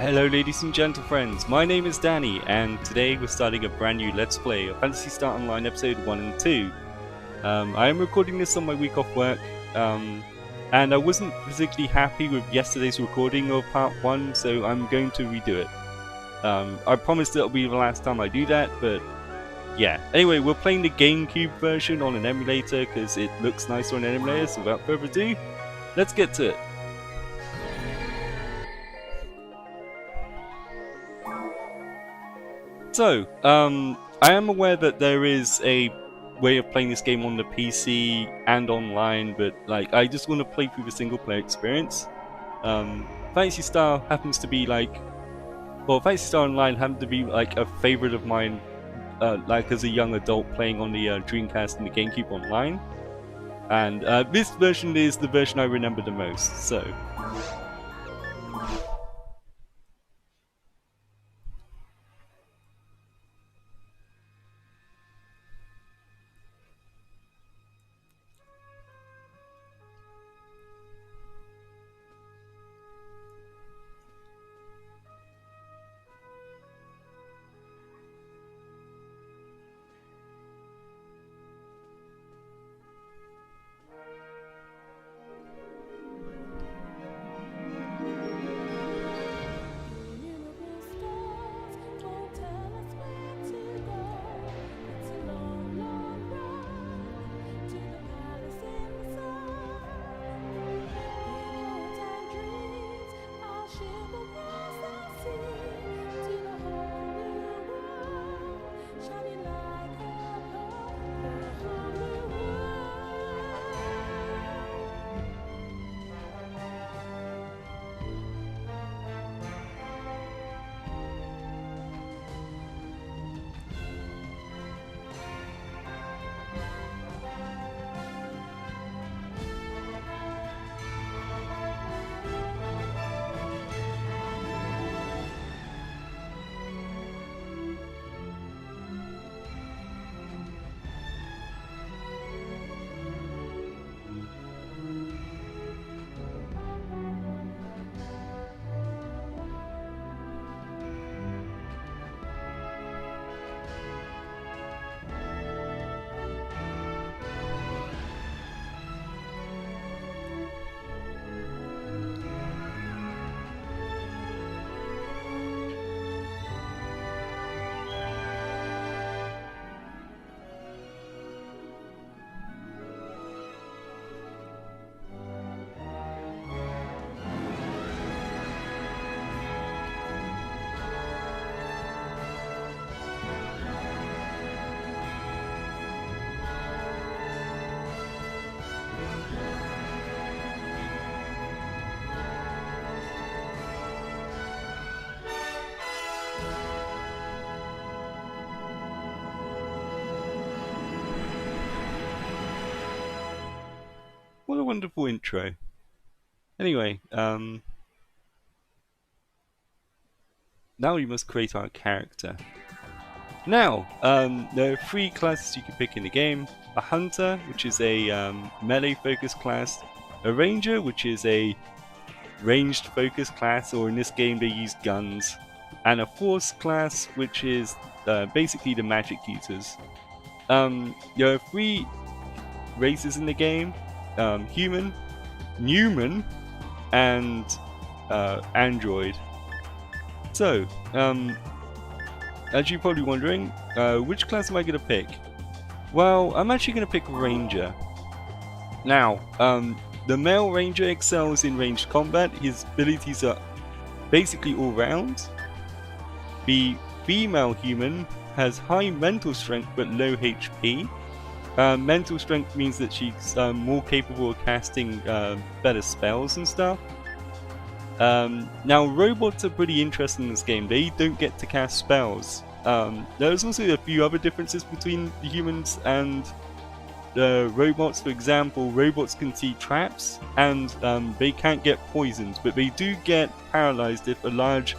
Hello ladies and gentle friends, my name is Danny and today we're starting a brand new Let's Play of Phantasy Star Online episode 1 and 2. I am recording this on my week off work and I wasn't particularly happy with yesterday's recording of part 1, so I'm going to redo it. I promise that it'll be the last time I do that, but yeah. Anyway, we're playing the GameCube version on an emulator because it looks nicer on an emulator, so without further ado, let's get to it. So, I am aware that there is a way of playing this game on the PC and online, but like, I just want to play through the single player experience. Phantasy Star happens to be Phantasy Star Online happened to be like a favorite of mine, like as a young adult playing on the Dreamcast and the GameCube online. And this version is the version I remember the most, so. What a wonderful intro. Anyway, now we must create our character. Now, there are 3 classes you can pick in the game. A Hunter, which is a melee focused class. A Ranger, which is a ranged focused class, or in this game they use guns. And a Force class, which is basically the magic users. There are 3 races in the game. Human, Newman, and Android. So, as you're probably wondering, which class am I going to pick? Well, I'm actually going to pick Ranger. Now, the male Ranger excels in ranged combat. His abilities are basically all round. The female human has high mental strength but low HP. Mental strength means that she's more capable of casting better spells and stuff. Now, robots are pretty interesting in this game. They don't get to cast spells. There's also a few other differences between the humans and the robots. For example, robots can see traps and they can't get poisoned, but they do get paralyzed if a large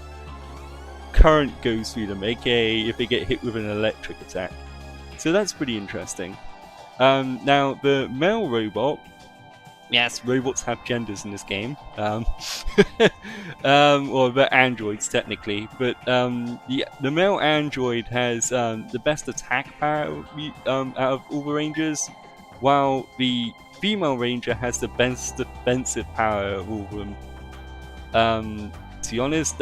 current goes through them, aka if they get hit with an electric attack. So that's pretty interesting. Now, the male robot yes, robots have genders in this game. Or they're androids technically, but the male android has the best attack power out of all the rangers, while the female ranger has the best defensive power of all of them. To be honest,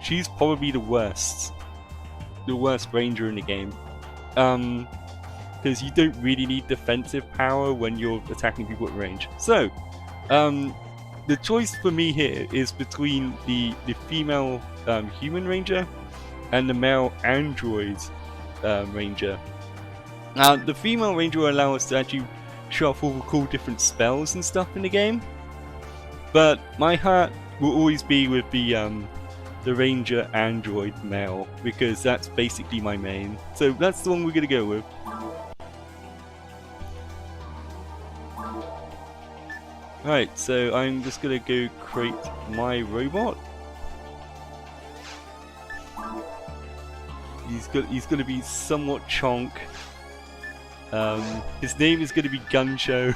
she's probably the worst ranger in the game. Because you don't really need defensive power when you're attacking people at range. So, the choice for me here is between the female human ranger and the male android ranger. Now, the female ranger will allow us to actually show off all the cool different spells and stuff in the game, but my heart will always be with the ranger android male, because that's basically my main. So that's the one we're gonna go with. Right, so I'm just gonna go create my robot. He's gonna be somewhat chonk. His name is gonna be Guncho.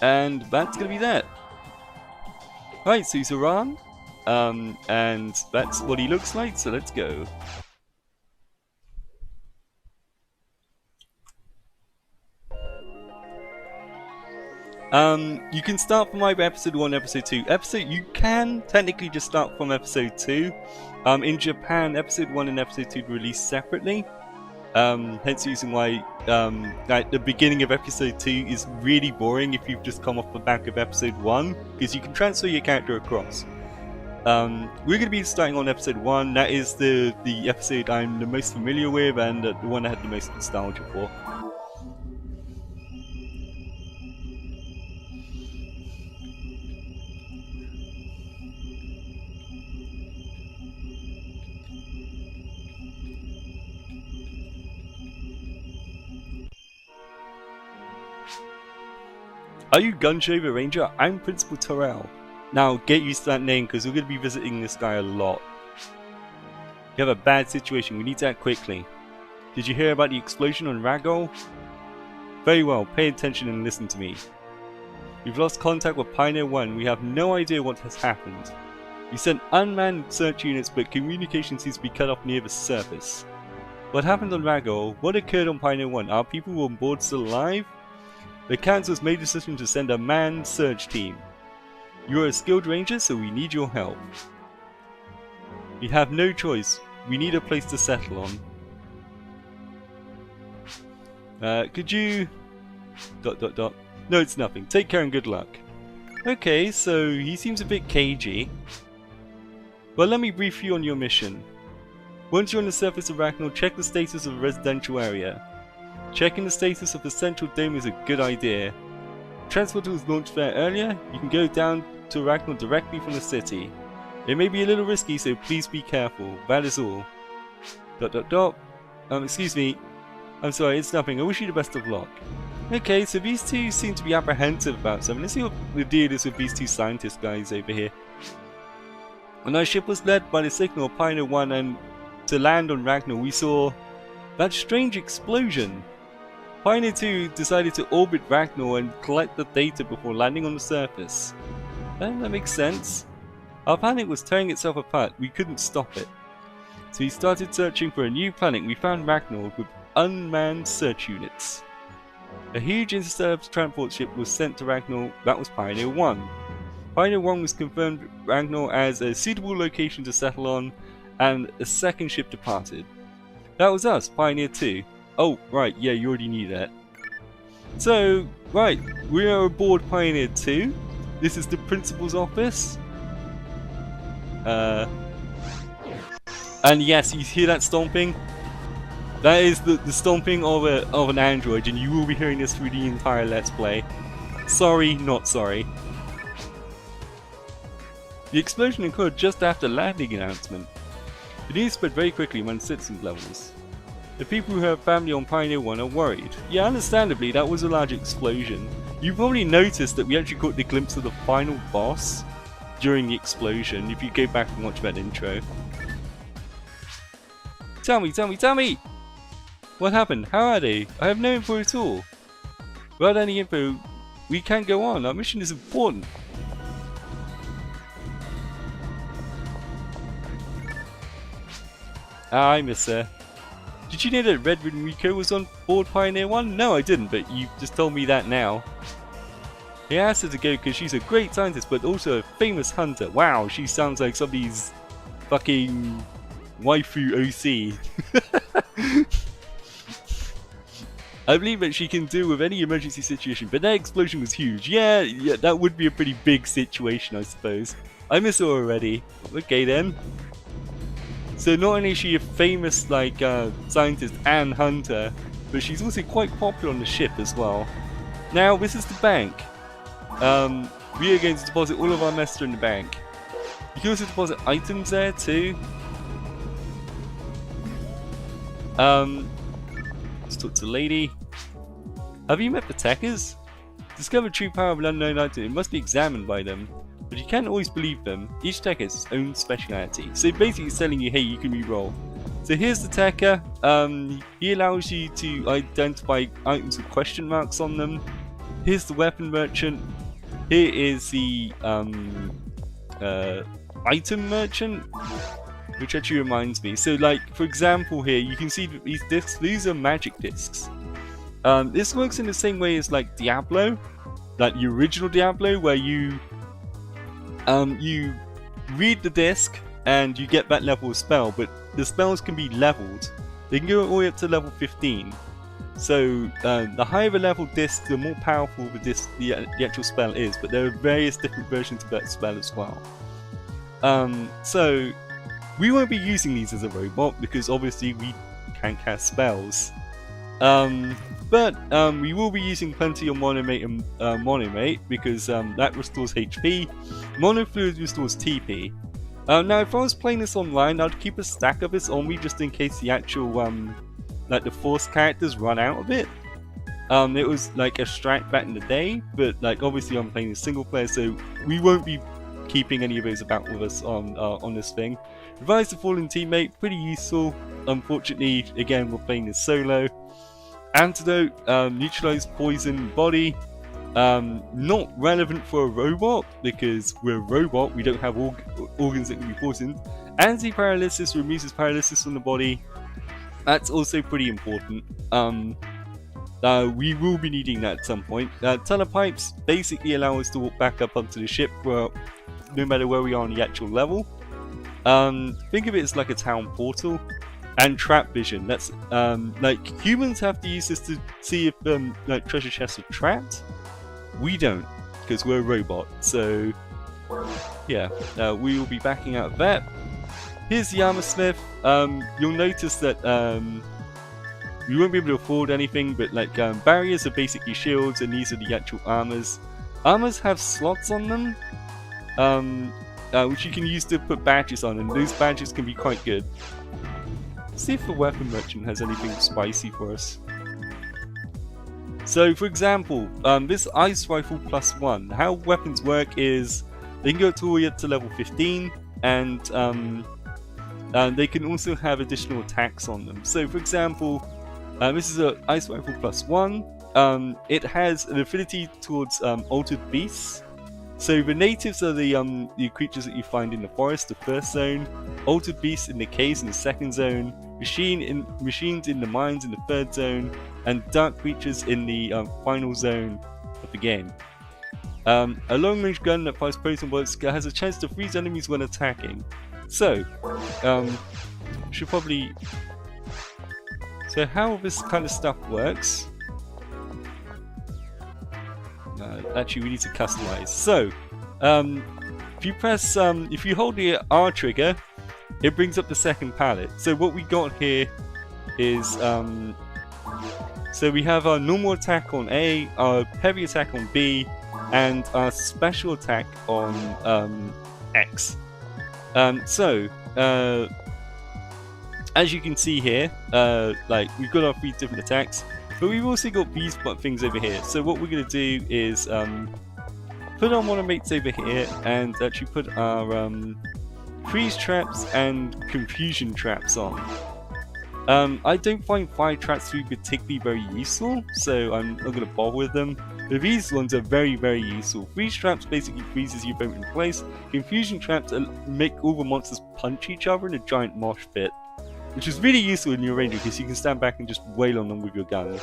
And that's gonna be that. Right, so he's Iran. And that's what he looks like, so let's go. You can start from either episode 1 episode 2. You can technically just start from episode 2. In Japan, episode 1 and episode 2 are released separately. Hence the reason why like the beginning of episode 2 is really boring if you've just come off the back of episode 1, because you can transfer your character across. We're going to be starting on episode 1. That is the episode I'm the most familiar with and the one I had the most nostalgia for. Are you Guncho the Ranger? I'm Principal Terrell. Now get used to that name, because we're going to be visiting this guy a lot. You have a bad situation, we need to act quickly. Did you hear about the explosion on Ragol? Very well, pay attention and listen to me. We've lost contact with Pioneer 1, we have no idea what has happened. We sent unmanned search units, but communication seems to be cut off near the surface. What happened on Ragol? What occurred on Pioneer 1? Are people on board still alive? The Council's made a decision to send a manned search team. You are a skilled ranger, so we need your help. We have no choice. We need a place to settle on. Could you... ... No, it's nothing. Take care and good luck. Okay, so he seems a bit cagey. Well, let me brief you on your mission. Once you're on the surface of Arachnor, check the status of the residential area. Checking the status of the central dome is a good idea. Transport was launched there earlier. You can go down to Arachnor directly from the city. It may be a little risky, so please be careful. That is all. ... Excuse me. I'm sorry, it's nothing. I wish you the best of luck. Okay, so these two seem to be apprehensive about something. Let's see what the deal is with these two scientist guys over here. When our ship was led by the signal of Pioneer 1 and to land on Arachnor, we saw that strange explosion. Pioneer 2 decided to orbit Arachnor and collect the data before landing on the surface. That makes sense. Our planet was tearing itself apart, we couldn't stop it. So we started searching for a new planet. We found Arachnor with unmanned search units. A huge interstellar transport ship was sent to Arachnor. That was Pioneer 1. Pioneer 1 was confirmed Arachnor as a suitable location to settle on, and a second ship departed. That was us, Pioneer 2. Oh, right, yeah, you already knew that. So, right, we are aboard Pioneer 2. This is the principal's office. And yes, you hear that stomping? That is the stomping of an android, and you will be hearing this through the entire Let's Play. Sorry, not sorry. The explosion occurred just after landing announcement. The news spread very quickly among citizens levels. The people who have family on Pioneer 1 are worried. Yeah, understandably, that was a large explosion. You probably noticed that we actually caught the glimpse of the final boss during the explosion, if you go back and watch that intro. Tell me! What happened? How are they? I have no info at all. Without any info, we can't go on. Our mission is important. Hi, Mister. Did you know that Red Rico was on board Pioneer 1? No, I didn't, but you just told me that now. He asked her to go because she's a great scientist, but also a famous hunter. Wow, she sounds like somebody's fucking waifu OC. I believe that she can deal with any emergency situation, but that explosion was huge. Yeah, that would be a pretty big situation, I suppose. I miss her already. Okay then. So not only is she a famous scientist and hunter, but she's also quite popular on the ship as well. Now this is the bank. We are going to deposit all of our mester in the bank. You can also deposit items there too. Let's talk to the lady. Have you met the Techers? Discover true power of an unknown item. It must be examined by them. But you can't always believe them. Each Techer has its own speciality. So basically it's telling you, hey, you can re-roll. So here's the Techer. He allows you to identify items with question marks on them. Here's the weapon merchant. Here is the item merchant, which actually reminds me. So like, for example here, you can see that these discs, these are magic discs. This works in the same way as like Diablo, like the original Diablo, where you read the disc and you get that level of spell, but the spells can be leveled. They can go all the way up to level 15. So the higher the level disc, the more powerful the actual spell is, but there are various different versions of that spell as well. So we won't be using these as a robot because obviously we can't cast spells. But we will be using plenty of Monomate and Monomate because that restores HP. Monofluid restores TP. Now if I was playing this online, I'd keep a stack of this on me just in case the actual like the force characters run out of it. It was like a strat back in the day, but like obviously I'm playing a single player, so we won't be keeping any of those about with us on this thing. Revive the fallen teammate, pretty useful. Unfortunately, again, we're playing this solo. Antidote, neutralize poison body. Not relevant for a robot because we're a robot, we don't have organs that can be poisoned. Anti-paralysis removes his paralysis from the body. That's also pretty important. We will be needing that at some point. Telepipes basically allow us to walk back up onto the ship no matter where we are on the actual level. Think of it as like a town portal. And trap vision. That's like humans have to use this to see if like treasure chests are trapped. We don't, because we're a robot. So yeah, we will be backing out of that. Here's the armor smith. You'll notice that we won't be able to afford anything, but like barriers are basically shields, and these are the actual armors. Armors have slots on them, which you can use to put badges on, and those badges can be quite good. Let's see if the weapon merchant has anything spicy for us. So for example, this ice rifle +1, how weapons work is they can go all the way up to level 15, and they can also have additional attacks on them. So for example, this is an ice rifle +1. It has an affinity towards altered beasts. So the natives are the creatures that you find in the forest, the first zone. Altered beasts in the caves in the second zone. Machines in the mines in the third zone. And dark creatures in the final zone of the game. A long-range gun that fires poison bullets has a chance to freeze enemies when attacking. So, should probably. So how this kind of stuff works? Actually, we need to customize. So, if you press, if you hold the R trigger, it brings up the second palette. So what we got here is, so we have our normal attack on A, our heavy attack on B, and our special attack on X. So, as you can see here, like we've got our 3 different attacks. But we've also got these things over here. So what we're going to do is, put on one of mates over here and actually put our freeze traps and confusion traps on. I don't find fire traps to be particularly very useful, so I'm not going to bother with them. But these ones are very, very useful. Freeze traps basically freezes your opponent in place. Confusion traps make all the monsters punch each other in a giant mosh pit, which is really useful in your ranger because you can stand back and just wail on them with your gun.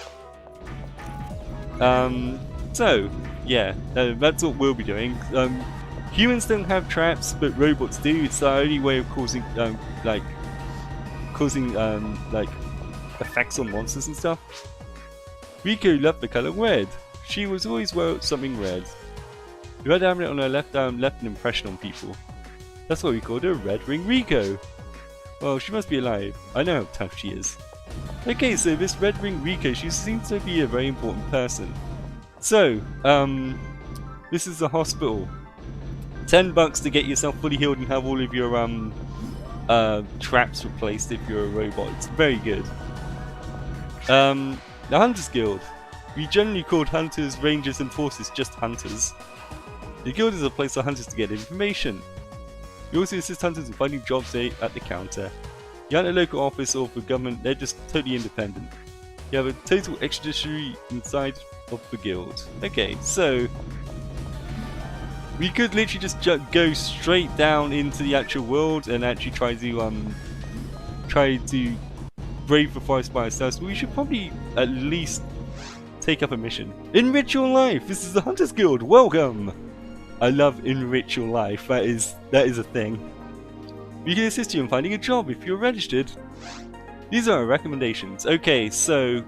So yeah, that's what we'll be doing. Humans don't have traps, but robots do. It's the only way of causing effects on monsters and stuff. Rico loved the color red. She was always wearing something red. The red amulet on her left arm left an impression on people. That's why we called her Red Ring Rico. Well, she must be alive. I know how tough she is. Okay, so this Red Ring Rico, she seems to be a very important person. So, this is the hospital. $10 to get yourself fully healed and have all of your traps replaced if you're a robot. It's very good. The Hunters Guild. We generally called hunters, rangers and forces just hunters. The guild is a place for hunters to get information. You also assist hunters in finding jobs at the counter. You aren't a local office or for government, they're just totally independent. You have a total extrajudiciary inside of the guild. Okay, so we could literally just go straight down into the actual world and actually try to brave the forest by ourselves, but we should probably at least take up a mission. Enrich your life! This is the Hunters Guild! Welcome! I love enrich your life, that is a thing. We can assist you in finding a job if you're registered. These are our recommendations. Okay, so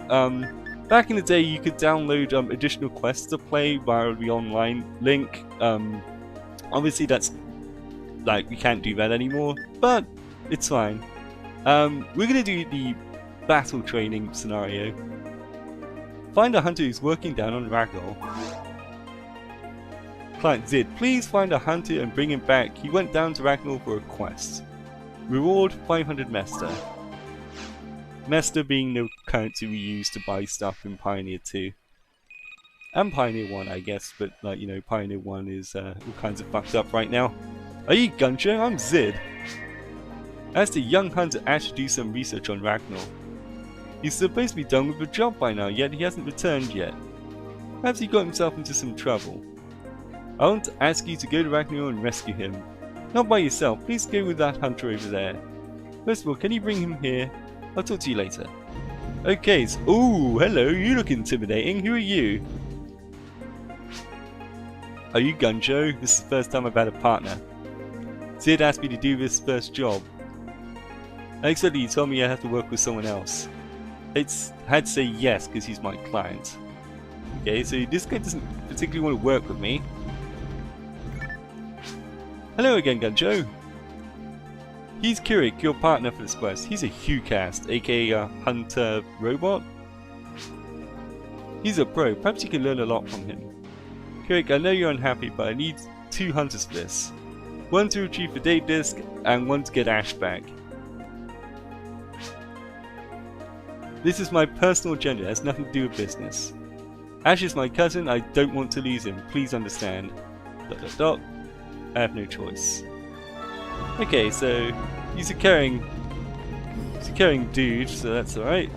back in the day you could download additional quests to play via the online link. Obviously that's we can't do that anymore, but it's fine. We're gonna do the battle training scenario. Find a hunter who's working down on Ragdoll. Client Zid, please find a hunter and bring him back. He went down to Ragdoll for a quest. Reward 500 Mester. Mester being the currency we use to buy stuff in Pioneer 2. And Pioneer 1 I guess, but Pioneer 1 is all kinds of fucked up right now. Are you Guncher? I'm Zid. As the young hunter asked to do some research on Ragdoll. He's supposed to be done with the job by now, yet he hasn't returned yet. Perhaps he got himself into some trouble. I want to ask you to go to Ragdoll and rescue him. Not by yourself, please go with that hunter over there. First of all, can you bring him here? I'll talk to you later. Okay, so, ooh, hello, you look intimidating. Who are you? Are you Gunjo? This is the first time I've had a partner. Sid asked me to do this first job. Unexpectedly, you told me I have to work with someone else. I had to say yes because he's my client. Okay, so this guy doesn't particularly want to work with me. Hello again, Gunjo. He's Kirik, your partner for this quest. He's a Hucast, aka a hunter robot. He's a pro, perhaps you can learn a lot from him. Kirik, I know you're unhappy, but I need 2 hunters for this. One to retrieve the date disk, and one to get Ash back. This is my personal agenda, it has nothing to do with business. Ash is my cousin, I don't want to lose him, please understand. ... I have no choice. Okay, so he's a caring dude, so that's alright.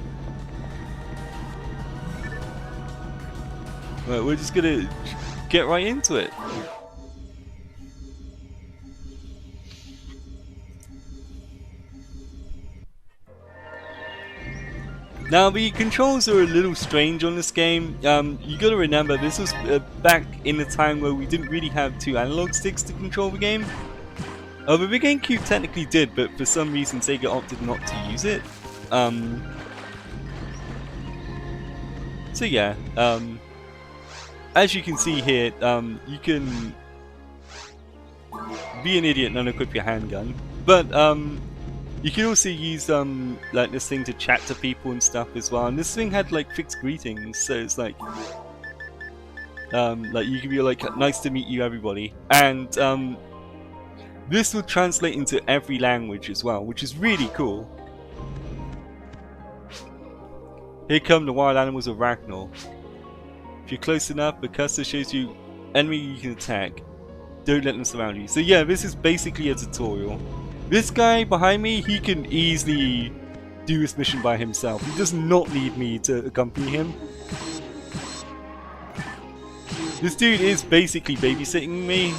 Well, we're just gonna get right into it. Now the controls are a little strange on this game. You gotta remember this was back in the time where we didn't really have 2 analog sticks to control the game. The GameCube technically did, but for some reason Sega opted not to use it. So yeah, as you can see here, you can be an idiot and unequip your handgun, but you can also use like this thing to chat to people and stuff as well. And this thing had fixed greetings, so it's like you can be like, nice to meet you everybody, and this will translate into every language as well, which is really cool. Here come the wild animals of Ragdoll. If you're close enough, the cursor shows you enemy you can attack. Don't let them surround you. So yeah, this is basically a tutorial. This guy behind me, he can easily do this mission by himself. He does not need me to accompany him. This dude is basically babysitting me.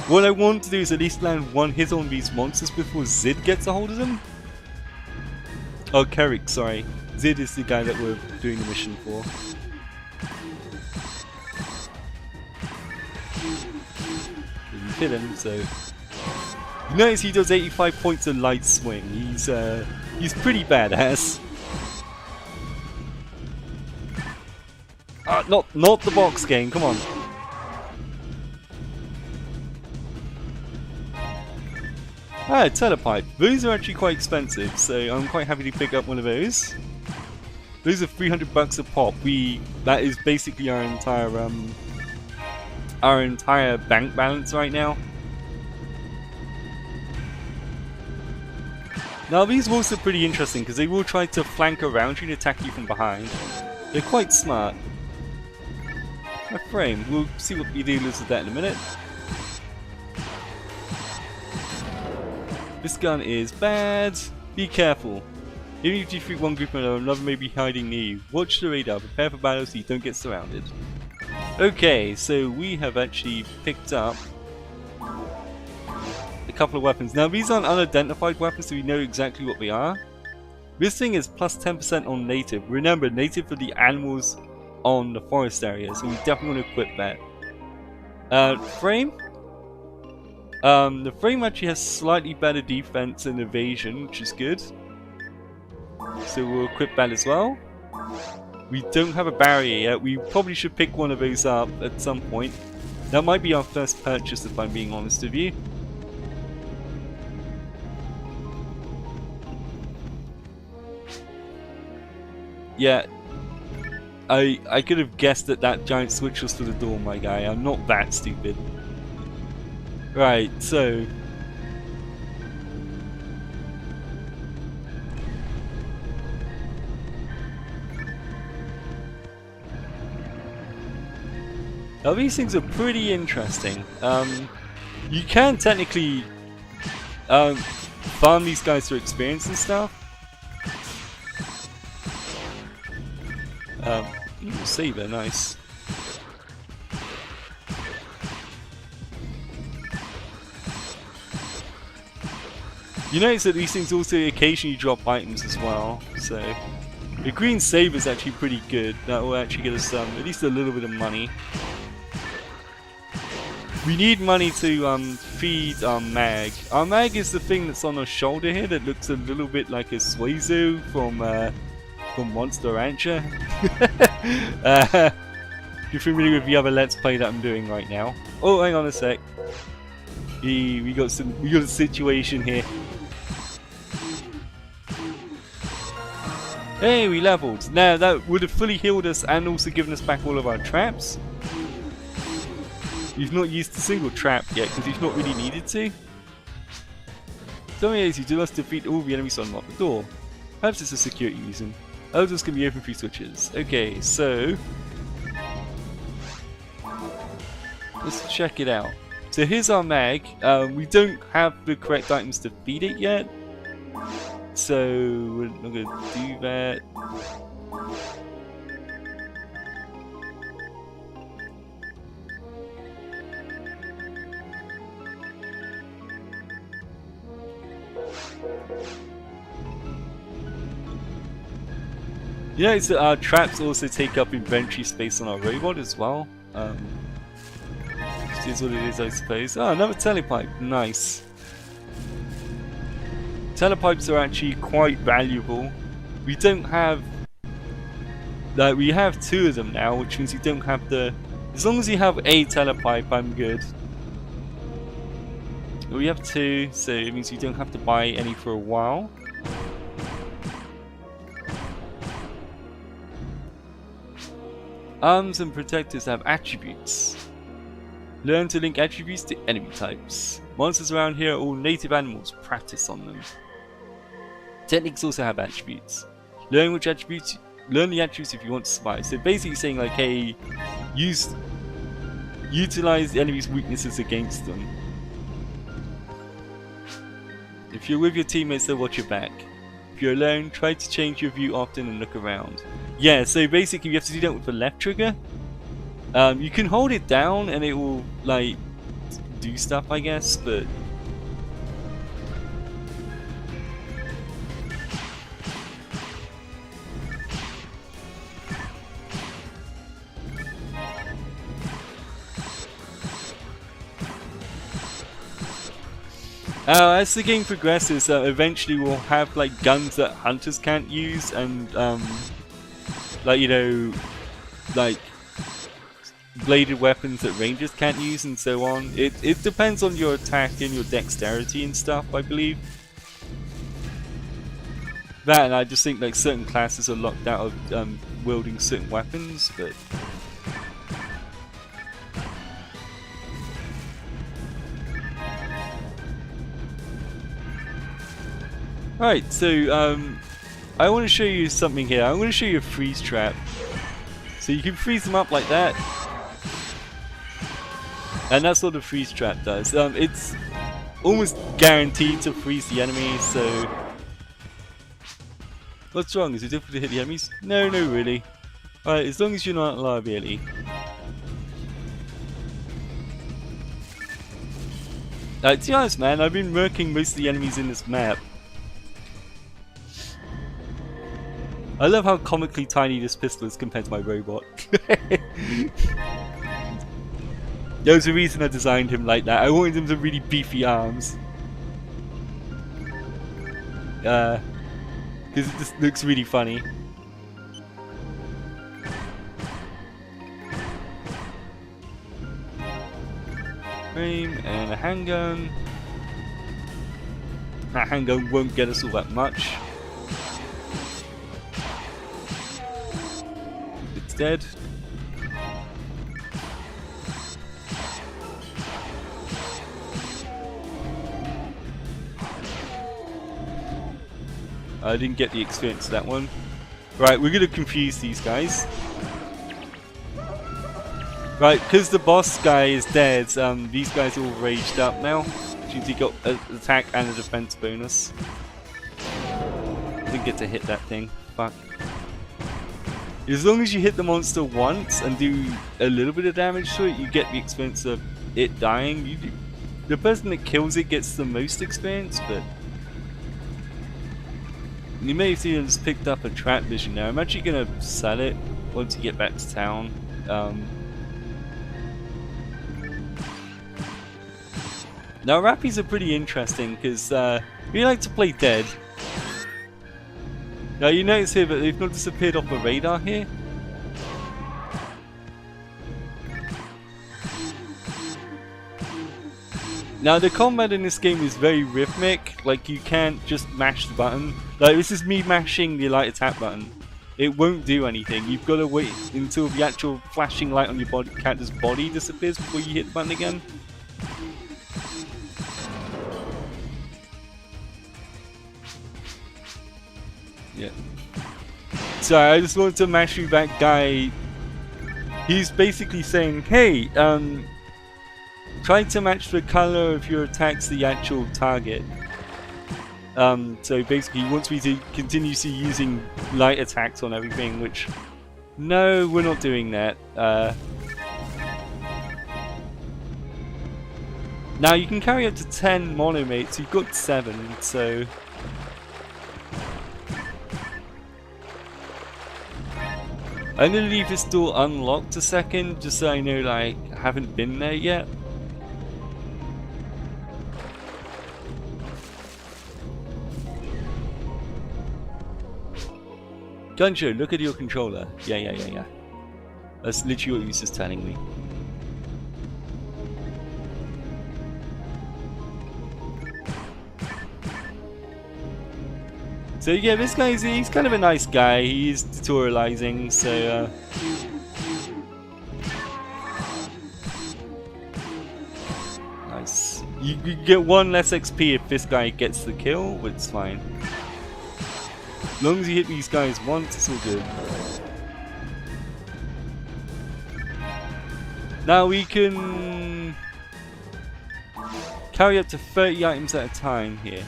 What I want to do is at least land one hit on these monsters before Zid gets a hold of them. Oh, Carrick, sorry. Zid is the guy that we're doing the mission for. Didn't hit him, so... You notice he does 85 points of light swing. He's pretty badass. Not the box game, come on. Ah, Telepipe. Those are actually quite expensive, so I'm quite happy to pick up one of those. Those are $300 a pop. That is basically our entire bank balance right now. Now these wolves are pretty interesting because they will try to flank around you and attack you from behind. They're quite smart. A frame. We'll see what we do with that in a minute. This gun is bad. Be careful. Even if you defeat one group alone, another may be hiding near you. Watch the radar. Prepare for battle so you don't get surrounded. Okay, so we have actually picked up a couple of weapons. Now these aren't unidentified weapons, so we know exactly what they are. This thing is plus 10% on native. Remember, native for the animals on the forest area, so we definitely want to equip that. Frame? The frame actually has slightly better defense and evasion, which is good. So we'll equip that as well. We don't have a barrier yet. We probably should pick one of those up at some point. That might be our first purchase, if I'm being honest with you. Yeah, I could have guessed that that giant switch was to the door, my guy. I'm not that stupid. Right, so... Now these things are pretty interesting. You can technically farm these guys for experience and stuff. Saber, nice. You notice that these things also occasionally drop items as well, so the green saber is actually pretty good. That will actually get us at least a little bit of money. We need money to feed our mag. Our mag is the thing that's on our shoulder here that looks a little bit like a Suizu from Monster Rancher. If you're familiar with the other Let's Play that I'm doing right now. Oh, hang on a sec. We got a situation here. Hey, we leveled. Now that would have fully healed us and also given us back all of our traps. You've not used a single trap yet because you've not really needed to. Some ways you do must defeat all the enemies on the door. Perhaps it's a security reason. Others can be opened through switches. Okay, so let's check it out. So here's our mag. We don't have the correct items to feed it yet, so we're not going to do that. Yeah, so our traps also take up inventory space on our robot as well. Which is what it is, I suppose. Oh, another telepipe. Nice. Telepipes are actually quite valuable. We don't have... we have 2 of them now, which means you don't have the... As long as you have a telepipe, I'm good. We have 2, so it means you don't have to buy any for a while. Arms and protectors have attributes. Learn to link attributes to enemy types. Monsters around here are all native animals. Practice on them. Techniques also have attributes. Learn the attributes if you want to survive. So basically saying like, hey, use utilize the enemy's weaknesses against them. If you're with your teammates, they'll watch your back. If you're alone, try to change your view often and look around. Yeah, so basically you have to do that with the left trigger. You can hold it down and it will like do stuff, I guess, but as the game progresses, eventually we'll have like guns that hunters can't use, and like, you know, like bladed weapons that rangers can't use, and so on. It depends on your attack and your dexterity and stuff, I believe. That, and I just think like certain classes are locked out of wielding certain weapons, but. Alright, so I want to show you something here. I'm going to show you a freeze trap. So you can freeze them up like that. And that's what the freeze trap does. It's almost guaranteed to freeze the enemy, so... What's wrong? Is it difficult to hit the enemies? No, no really. Alright, as long as you're not a liability. To be honest, man, I've been murking most of the enemies in this map. I love how comically tiny this pistol is compared to my robot. There was a reason I designed him like that. I wanted him to have really beefy arms. Because it just looks really funny. Frame and a handgun. That handgun won't get us all that much. It's dead. I didn't get the experience of that one. Right, we're gonna confuse these guys. Right, because the boss guy is dead, these guys are all raged up now. Which means he got an attack and a defense bonus. Didn't get to hit that thing. Fuck. As long as you hit the monster once and do a little bit of damage to it, you get the experience of it dying. The person that kills it gets the most experience, but... You may have seen I just picked up a trap vision now. I'm actually going to sell it once you get back to town. Now Rappies are pretty interesting because we like to play dead. Now you notice here that they've not disappeared off the radar here. Now the combat in this game is very rhythmic, like you can't just mash the button. Like this is me mashing the light attack button. It won't do anything. You've got to wait until the actual flashing light on your body character's body disappears before you hit the button again. Yeah. So I just wanted to mash through that guy. He's basically saying, hey, try to match the color of your attacks to the actual target. So basically he wants me to continue using light attacks on everything, which... No, we're not doing that. Now you can carry up to 10 monomates, you've got 7, so... I'm gonna leave this door unlocked a second, just so I know like I haven't been there yet. Gunjo, look at your controller. Yeah. That's literally what he was just telling me. So yeah, this guy's he's kind of a nice guy. He is tutorializing, so nice. You get 1 less XP if this guy gets the kill, but it's fine. As long as you hit these guys once, it's all good. Now we can carry up to 30 items at a time here.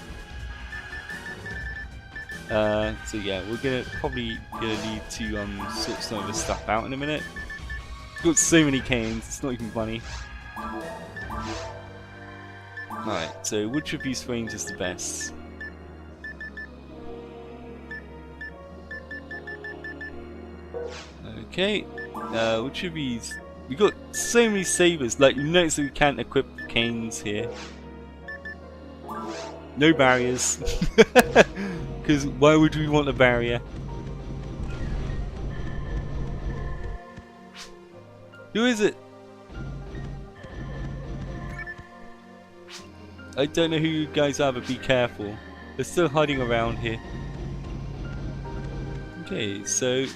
So yeah, we're probably gonna need to sort some of this stuff out in a minute. We've got so many canes, it's not even funny. Alright, so which of these frames is the best? Okay, which of these? We got so many sabers. Like, you notice that we can't equip canes here. No barriers. Because why would we want a barrier? Who is it? I don't know who you guys are, but be careful. They're still hiding around here. Okay, so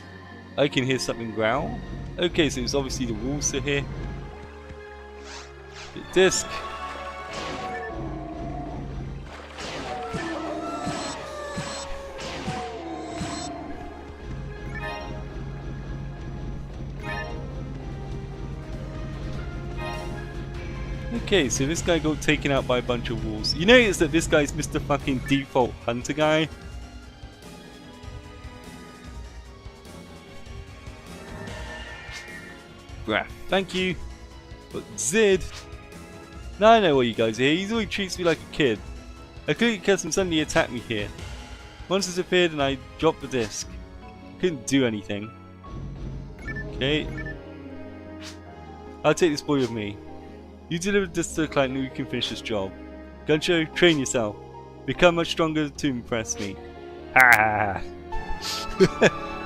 I can hear something growl. Okay, so it's obviously the wolves are here. Disc. Okay, so this guy got taken out by a bunch of wolves. You notice that this guy's Mr. fucking default hunter guy. Graph, thank you. But Zid. Now I know why you guys are here. He always treats me like a kid. I couldn't because him suddenly attacked me here. Monsters appeared and I dropped the disc. Couldn't do anything. Okay. I'll take this boy with me. You delivered this to the client and we can finish this job. Guncho, train yourself. Become much stronger to impress me. Ha!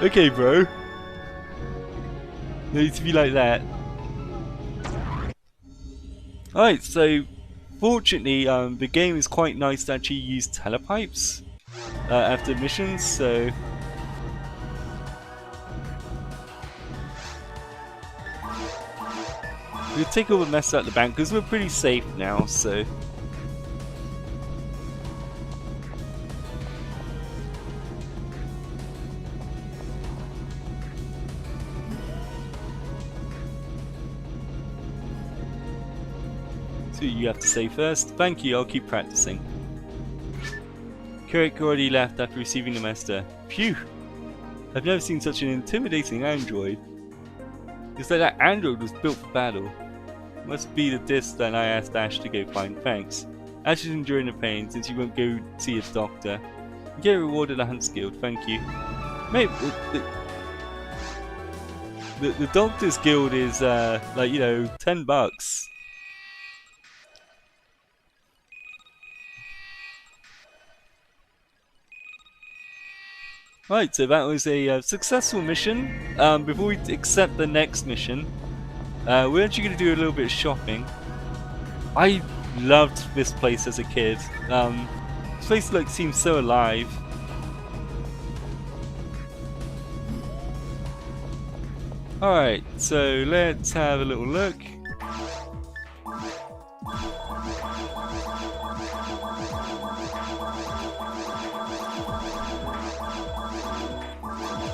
Okay, bro. No need to be like that. Alright, so fortunately the game is quite nice to actually use telepipes after missions, so we'll take all the mess out of the bank because we're pretty safe now, so you have to say first. Thank you, I'll keep practicing. Kirik already left after receiving the master. Phew! I've never seen such an intimidating android. It's like that android was built for battle. Must be the disc that I asked Ash to go find. Thanks. Ash is enduring the pain since you won't go see a doctor. You get rewarded a Hunt's Guild, thank you. Mate, the Doctor's Guild is like, you know, $10. Right, so that was a successful mission. Before we accept the next mission, we're actually going to do a little bit of shopping. I loved this place as a kid. This place like seems so alive. Alright, so let's have a little look.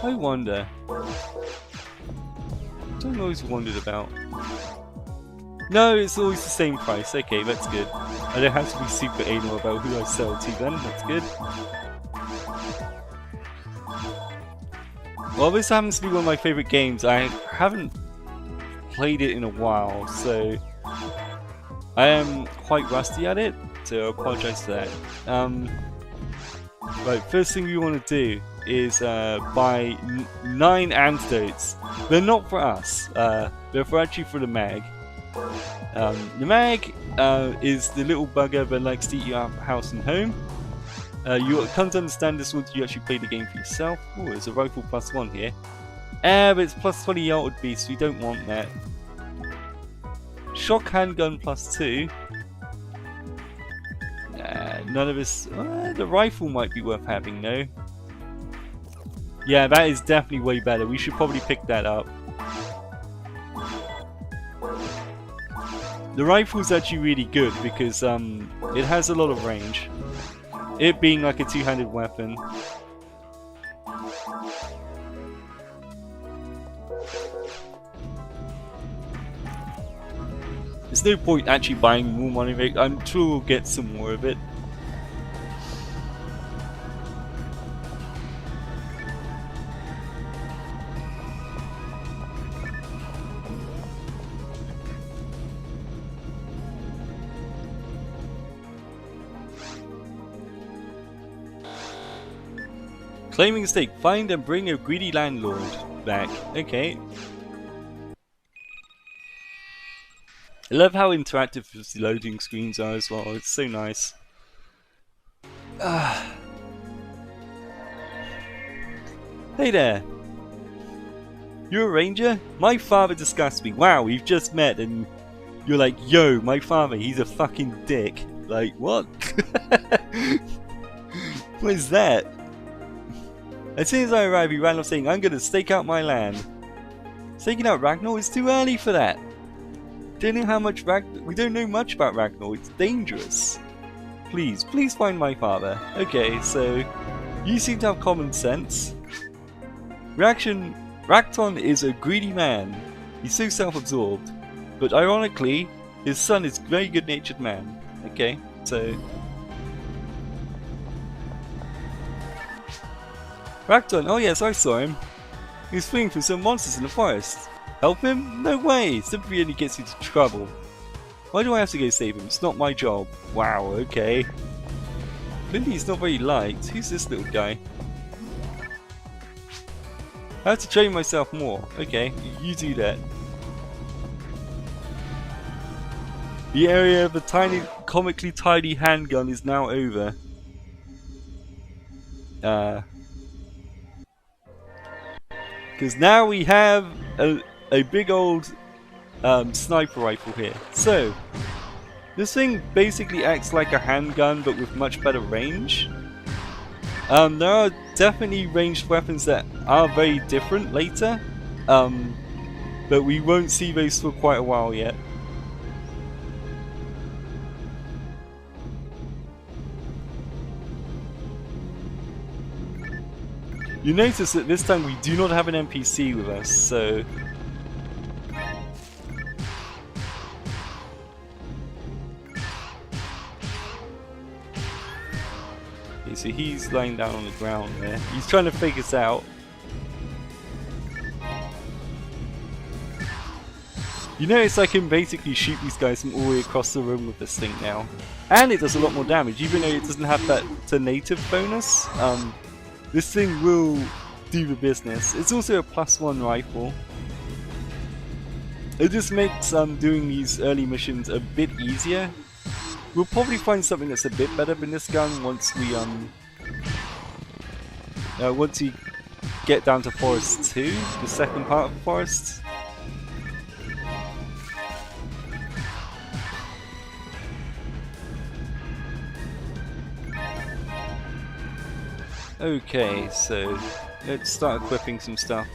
I wonder. I've always wondered about. No, it's always the same price. Okay, that's good. I don't have to be super anal about who I sell to then. That's good. Well, this happens to be one of my favorite games. I haven't played it in a while, so I am quite rusty at it. So I apologize for that. Right, first thing we want to do is buy 9 antidotes. They're not for us, they're actually for the mag. The mag is the little bugger that likes to eat you out of house and home. You come to understand this once you actually play the game for yourself. Oh, there's a rifle +1 here. But it's +20 Altered Beast, we don't want that. Shock handgun +2. None of us. The rifle might be worth having, though. Yeah, that is definitely way better. We should probably pick that up. The rifle's actually really good because it has a lot of range. It being like a two-handed weapon. There's no point actually buying more money. I'm sure we'll get some more of it. Claiming stake. Find and bring a greedy landlord back. Okay. I love how interactive the loading screens are as well. It's so nice. Hey there. You're a ranger? My father disgusts me. Wow, we've just met and you're like, yo, my father, he's a fucking dick. Like, what? What is that? As soon as I arrived, he ran off saying, I'm gonna stake out my land. Staking out Ragnar is too early for that. Don't know how much we don't know much about Ragnar, it's dangerous. Please find my father. Okay, so you seem to have common sense. Rakton is a greedy man. He's so self-absorbed. But ironically, his son is a very good-natured man. Okay, so Rakton, oh yes, I saw him. He's fleeing from some monsters in the forest. Help him? No way! Simply only gets you into trouble. Why do I have to go save him? It's not my job. Wow, okay. Clearly he's not very liked. Who's this little guy? I have to train myself more. Okay, you do that. The area of the tiny, comically tiny handgun is now over. Because now we have a big old sniper rifle here. So, this thing basically acts like a handgun but with much better range. There are definitely ranged weapons that are very different later, but we won't see those for quite a while yet. You notice that this time we do not have an NPC with us, so okay, so he's lying down on the ground there. He's trying to fake us out. You notice I can basically shoot these guys from all the way across the room with this thing now. And it does a lot more damage, even though it doesn't have that native bonus. This thing will do the business. It's also a +1 rifle. It just makes doing these early missions a bit easier. We'll probably find something that's a bit better than this gun once we get down to Forest 2, the second part of the forest. Okay, so let's start equipping some stuff.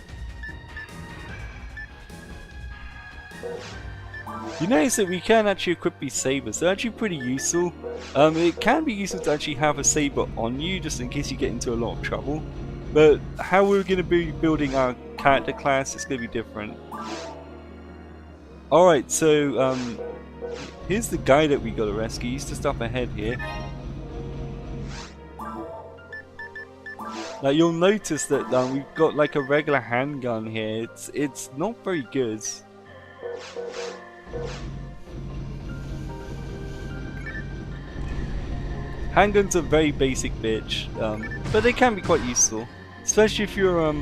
You notice that we can actually equip these sabers. They're actually pretty useful. It can be useful to actually have a saber on you just in case you get into a lot of trouble. But how we're going to be building our character class is going to be different. Alright, so here's the guy that we got to rescue. He's just up ahead here. Now you'll notice that we've got like a regular handgun here. It's not very good. Handguns are very basic bitch, but they can be quite useful, especially if you're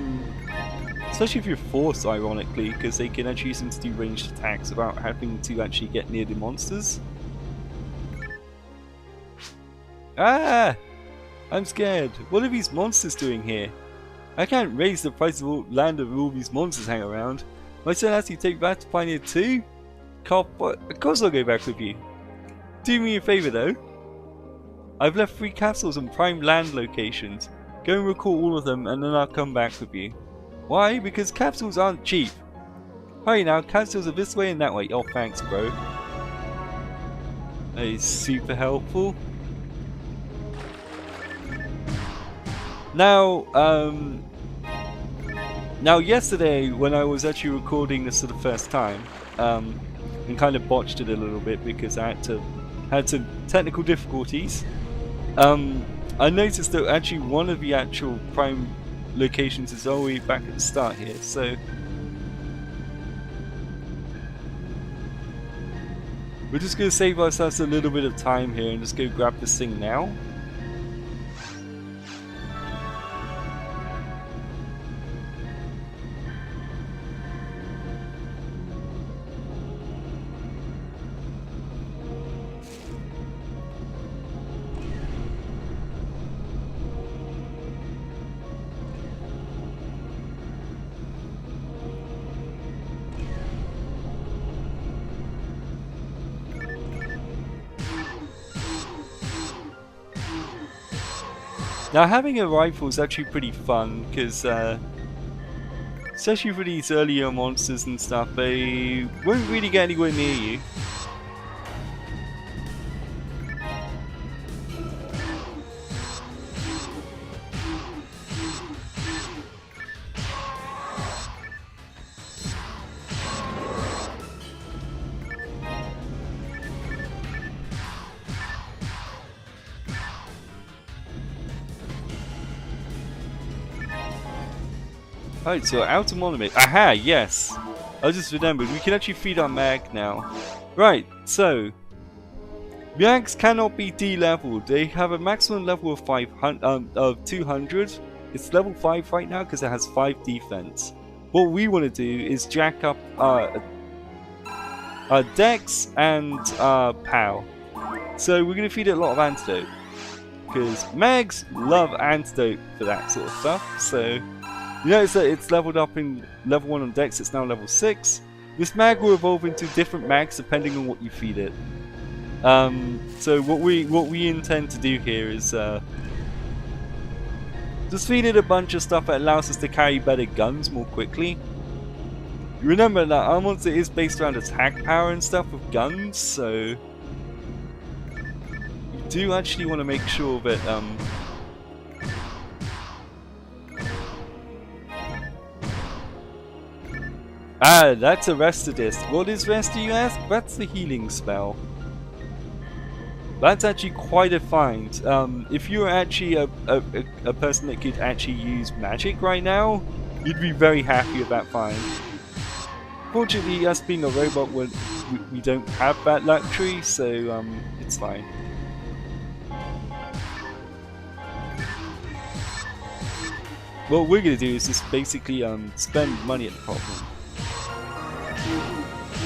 forced, ironically, because they can actually use them to do ranged attacks without having to actually get near the monsters. Ah! I'm scared. What are these monsters doing here? I can't raise the price of land of all these monsters hang around. My son has to take back to Pioneer 2? Of course I'll go back with you. Do me a favour though. I've left 3 capsules on prime land locations. Go and recall all of them and then I'll come back with you. Why? Because capsules aren't cheap. Hurry now, capsules are this way and that way. Oh thanks bro. That is super helpful. Now, yesterday when I was actually recording this for the first time, and kind of botched it a little bit because I had some technical difficulties. I noticed that actually one of the actual prime locations is all the way back at the start here, so we're just going to save ourselves a little bit of time here and just go grab this thing now. Now having a rifle is actually pretty fun because especially for these earlier monsters and stuff, they won't really get anywhere near you. Right, so outer monument. Aha, yes! I just remembered, we can actually feed our mag now. Right, so mags cannot be de-leveled. They have a maximum level of 200. It's level 5 right now because it has 5 defense. What we want to do is jack up our dex and POW. So we're going to feed it a lot of antidote. Because mags love antidote for that sort of stuff, so you notice that it's leveled up in level 1 on Dex, it's now level 6. This mag will evolve into different mags depending on what you feed it. So what we intend to do here is just feed it a bunch of stuff that allows us to carry better guns more quickly. Remember that our monster is based around attack power and stuff with guns, so you do actually want to make sure that that's a Restadist. What is Rest, do you ask? That's the healing spell. That's actually quite a find. If you're actually a person that could actually use magic right now, you'd be very happy with that find. Fortunately, us being a robot, we don't have that luxury, so it's fine. What we're going to do is just basically spend money at the problem.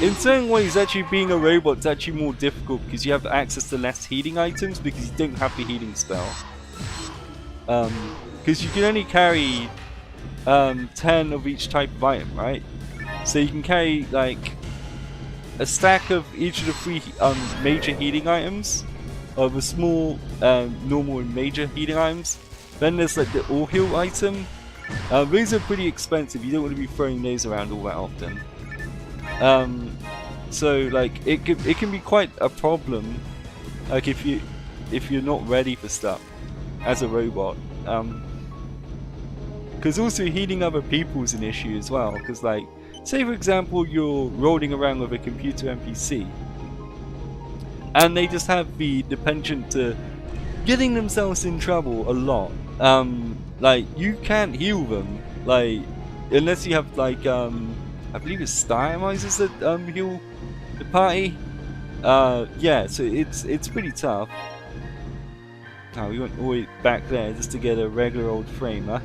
In certain ways, actually being a robot is actually more difficult because you have access to less healing items because you don't have the healing spell. Because you can only carry 10 of each type of item, right? So you can carry like a stack of each of the 3 major healing items, of a small normal and major healing items. Then there's like the all heal item. These are pretty expensive, you don't want to be throwing those around all that often. So like it can be quite a problem, like if you're not ready for stuff as a robot. Because also healing other people is an issue as well. Because like, say for example you're rolling around with a computer NPC, and they just have the penchant to getting themselves in trouble a lot. Like you can't heal them, like unless you have like I believe it's Stymizers that heal the party. Yeah, so it's pretty tough. Oh, we went all the way back there just to get a regular old frame, huh?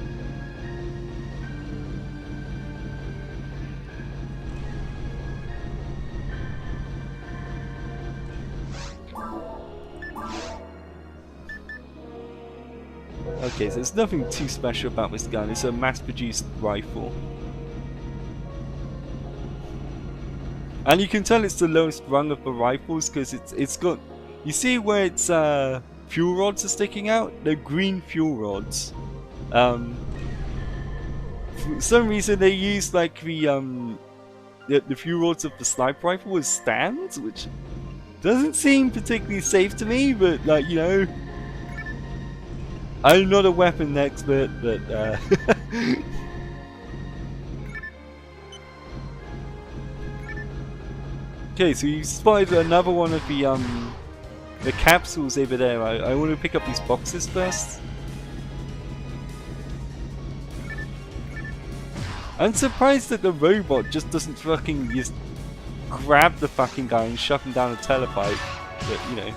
Okay, so there's nothing too special about this gun. It's a mass-produced rifle. And you can tell it's the lowest rung of the rifles because it's got, you see where its fuel rods are sticking out? They're green fuel rods. For some reason they use like the fuel rods of the sniper rifle as stands, which doesn't seem particularly safe to me, but like, you know, I'm not a weapon expert, but Okay, so you spotted another one of the capsules over there. I want to pick up these boxes first. I'm surprised that the robot just doesn't fucking just grab the fucking guy and shove him down a telepipe. But, you know.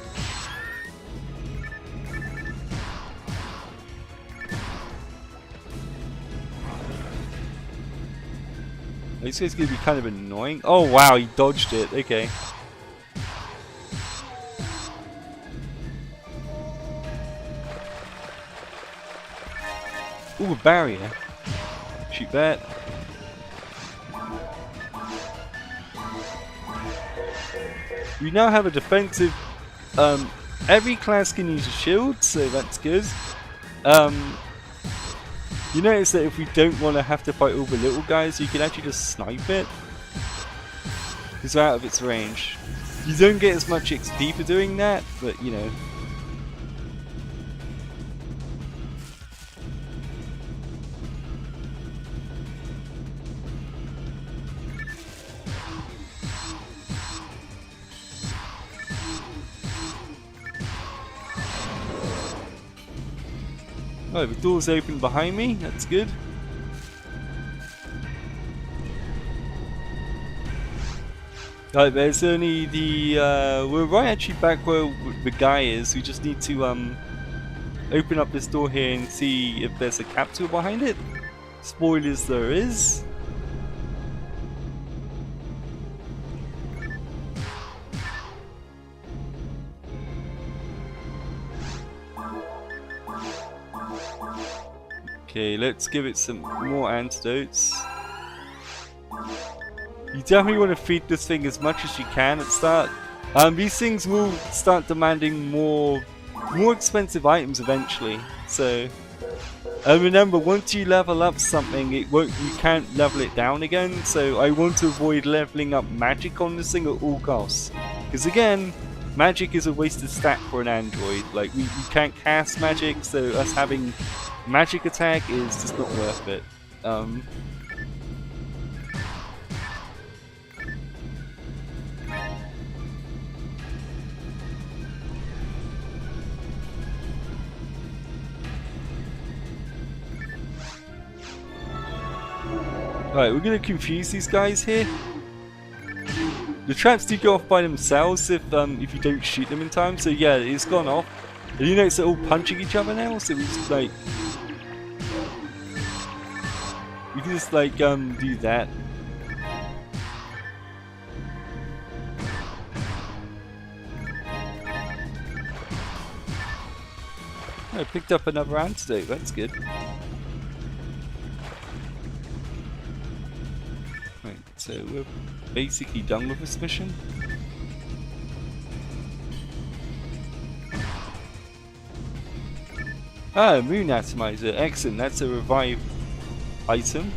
This guy's gonna be kind of annoying. Oh wow, he dodged it. Okay. Ooh, a barrier. Shoot that. We now have a defensive. Every class can use a shield, so that's good. You notice that if we don't want to have to fight all the little guys, you can actually just snipe it. Because we're out of its range. You don't get as much XP for doing that, but you know. Oh, the door's open behind me, that's good. Right, there's only the, we're right actually back where the guy is. We just need to, open up this door here and see if there's a capsule behind it. Spoilers, there is. Okay, let's give it some more antidotes. You definitely want to feed this thing as much as you can at the start. These things will start demanding more expensive items eventually. So, remember, once you level up something, you can't level it down again. So I want to avoid leveling up magic on this thing at all costs. Because again, magic is a wasted stat for an android. Like we can't cast magic, so us having magic attack is just not worth it. Right, we're gonna confuse these guys here. The traps do go off by themselves if you don't shoot them in time. So yeah, it's gone off. And you notice they're all punching each other now. So we just like we can just like do that. I picked up another antidote. That's good. So we're basically done with this mission. Ah, Moon Atomizer. Excellent, that's a revive item.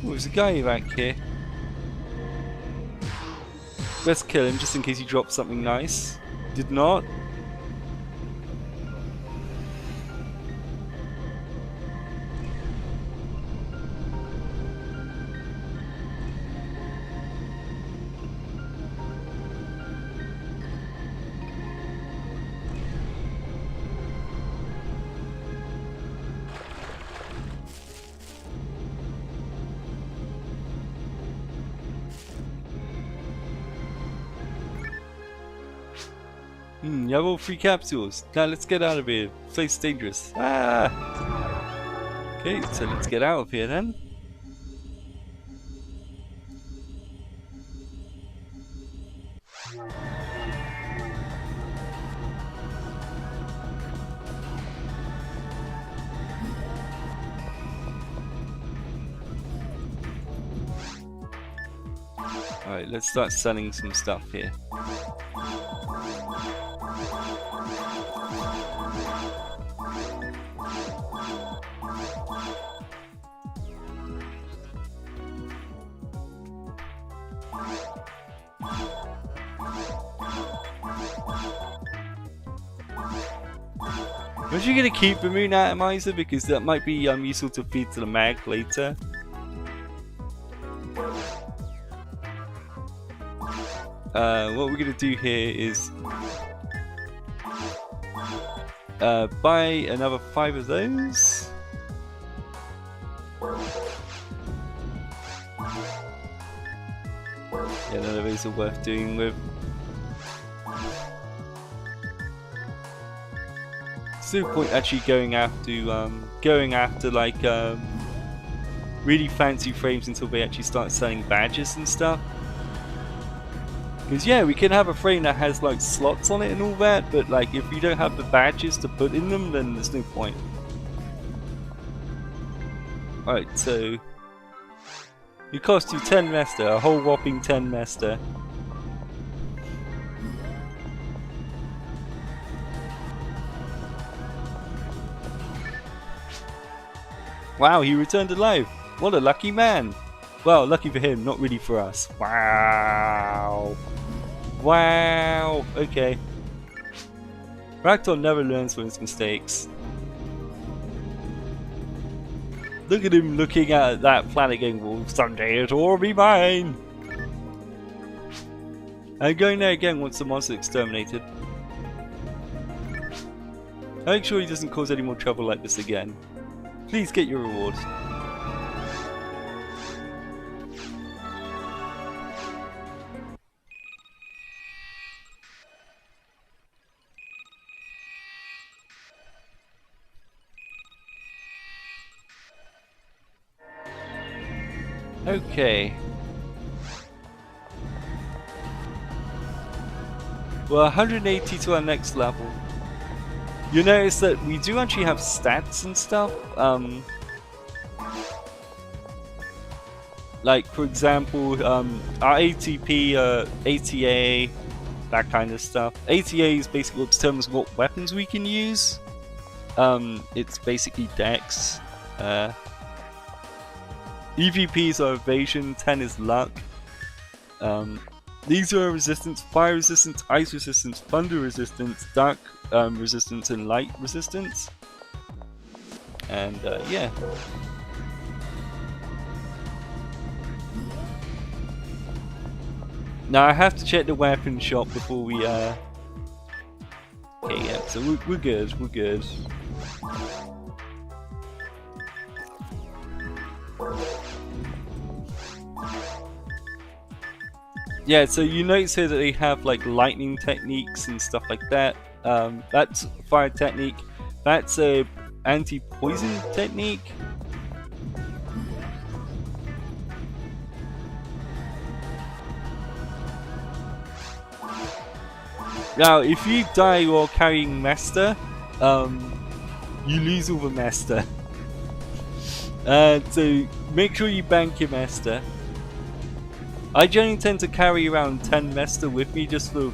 Oh, there's a guy back here. Let's kill him just in case he drops something nice. Did not. You have all 3 capsules. Now let's get out of here. This place is dangerous. Ah! Okay, so let's get out of here then. Alright, let's start selling some stuff here. I'm actually going to keep the Moon Atomizer because that might be useful to feed to the mag later. what we're gonna do here is buy another 5 of those. Yeah, none of those are worth doing with. There's no point actually going after like really fancy frames until they actually start selling badges and stuff. Because yeah, we can have a frame that has like slots on it and all that, but like if you don't have the badges to put in them, then there's no point. Alright, so it costs you 10 mester, a whole whopping 10 mester. Wow, he returned alive! What a lucky man! Well, lucky for him, not really for us. Wow! Wow! Okay. Ragdoll never learns from his mistakes. Look at him looking at that planet going, well, someday it'll all be mine! I'm going there again once the monster exterminated. Make sure he doesn't cause any more trouble like this again. Please get your reward. Okay. Well, 180 to our next level. You notice that we do actually have stats and stuff. Like for example, our ATP, ATA, that kind of stuff. ATA is basically what determines what weapons we can use. It's basically dex. EVPs are evasion, 10 is luck. These are resistance, fire resistance, ice resistance, thunder resistance, dark resistance, and light resistance. And yeah. Now I have to check the weapon shop before we okay, yeah, so we're good, we're good. Yeah, so you notice here that they have like lightning techniques and stuff like that. That's fire technique. That's a anti-poison technique. Now, if you die while carrying Master, you lose all the Master. So make sure you bank your Master. I generally tend to carry around 10 Mester with me just for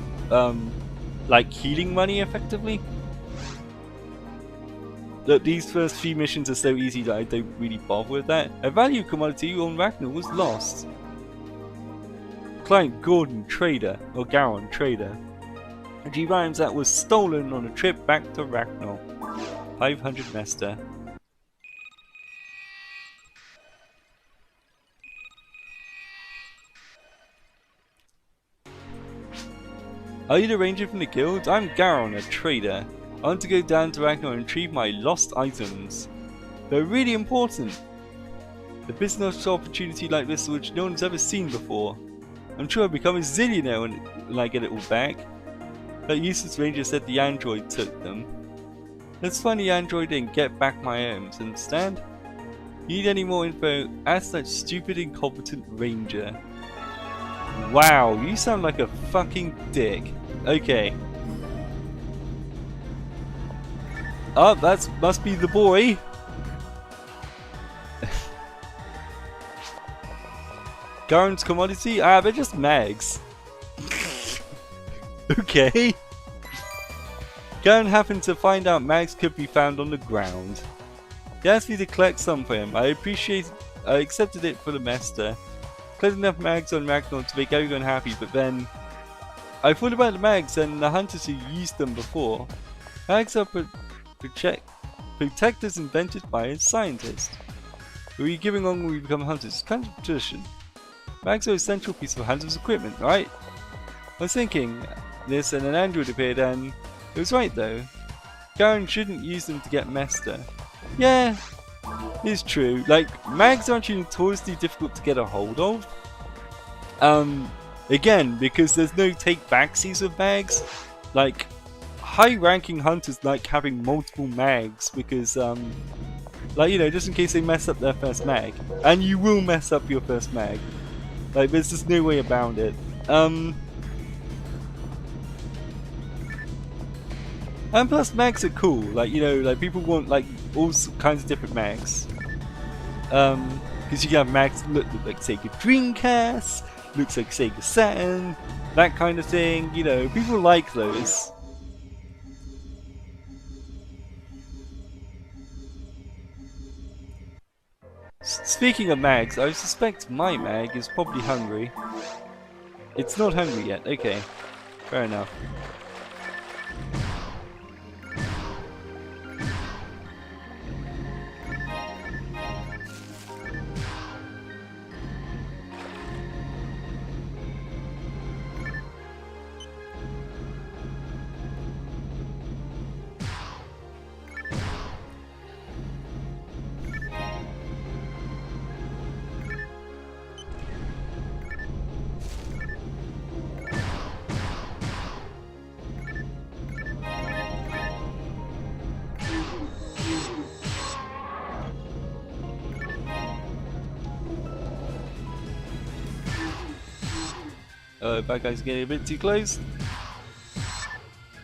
like healing money effectively. Look, these first few missions are so easy that I don't really bother with that. A value commodity on Ragnar was lost. Client Gordon Trader, or Garon Trader. A G rhymes that was stolen on a trip back to Ragnar. 500 Mester. Are you the ranger from the guild? I'm Garon, a trader. I want to go down to Ragnar and retrieve my lost items. They're really important. A business opportunity like this which no one's ever seen before. I'm sure I'll become a zillionaire when I get it all back. That useless ranger said the android took them. Let's find the android and get back my items, understand? Need any more info? Ask that stupid incompetent ranger. Wow, you sound like a fucking dick. Okay. Oh, that must be the boy. Garon's commodity? Ah, they're just mags. Okay. Garon happened to find out mags could be found on the ground. He asked me to collect some for him. I accepted it for the master. Collected enough mags on Ragnar to make everyone happy, but then I thought about the mags and the hunters who used them before. Mags are protectors invented by a scientist. Who are you giving on when we become hunters? It's kind of tradition. Mags are an essential piece of hunters' equipment, right? I was thinking this and an android appeared and it was right though. Garen shouldn't use them to get Mester. Yeah, it's true. Like, mags are actually notoriously difficult to get a hold of. Again, because there's no take backsies with mags. Like, high ranking hunters like having multiple mags because, like, you know, just in case they mess up their first mag. And you will mess up your first mag. Like, there's just no way around it. And plus mags are cool, like, you know, like people want like all kinds of different mags. Because you can have mags that look like Sega Dreamcast, looks like Sega Saturn, that kind of thing, you know, people like those. Speaking of mags, I suspect my mag is probably hungry. It's not hungry yet, okay, fair enough. Bad guy's getting a bit too close.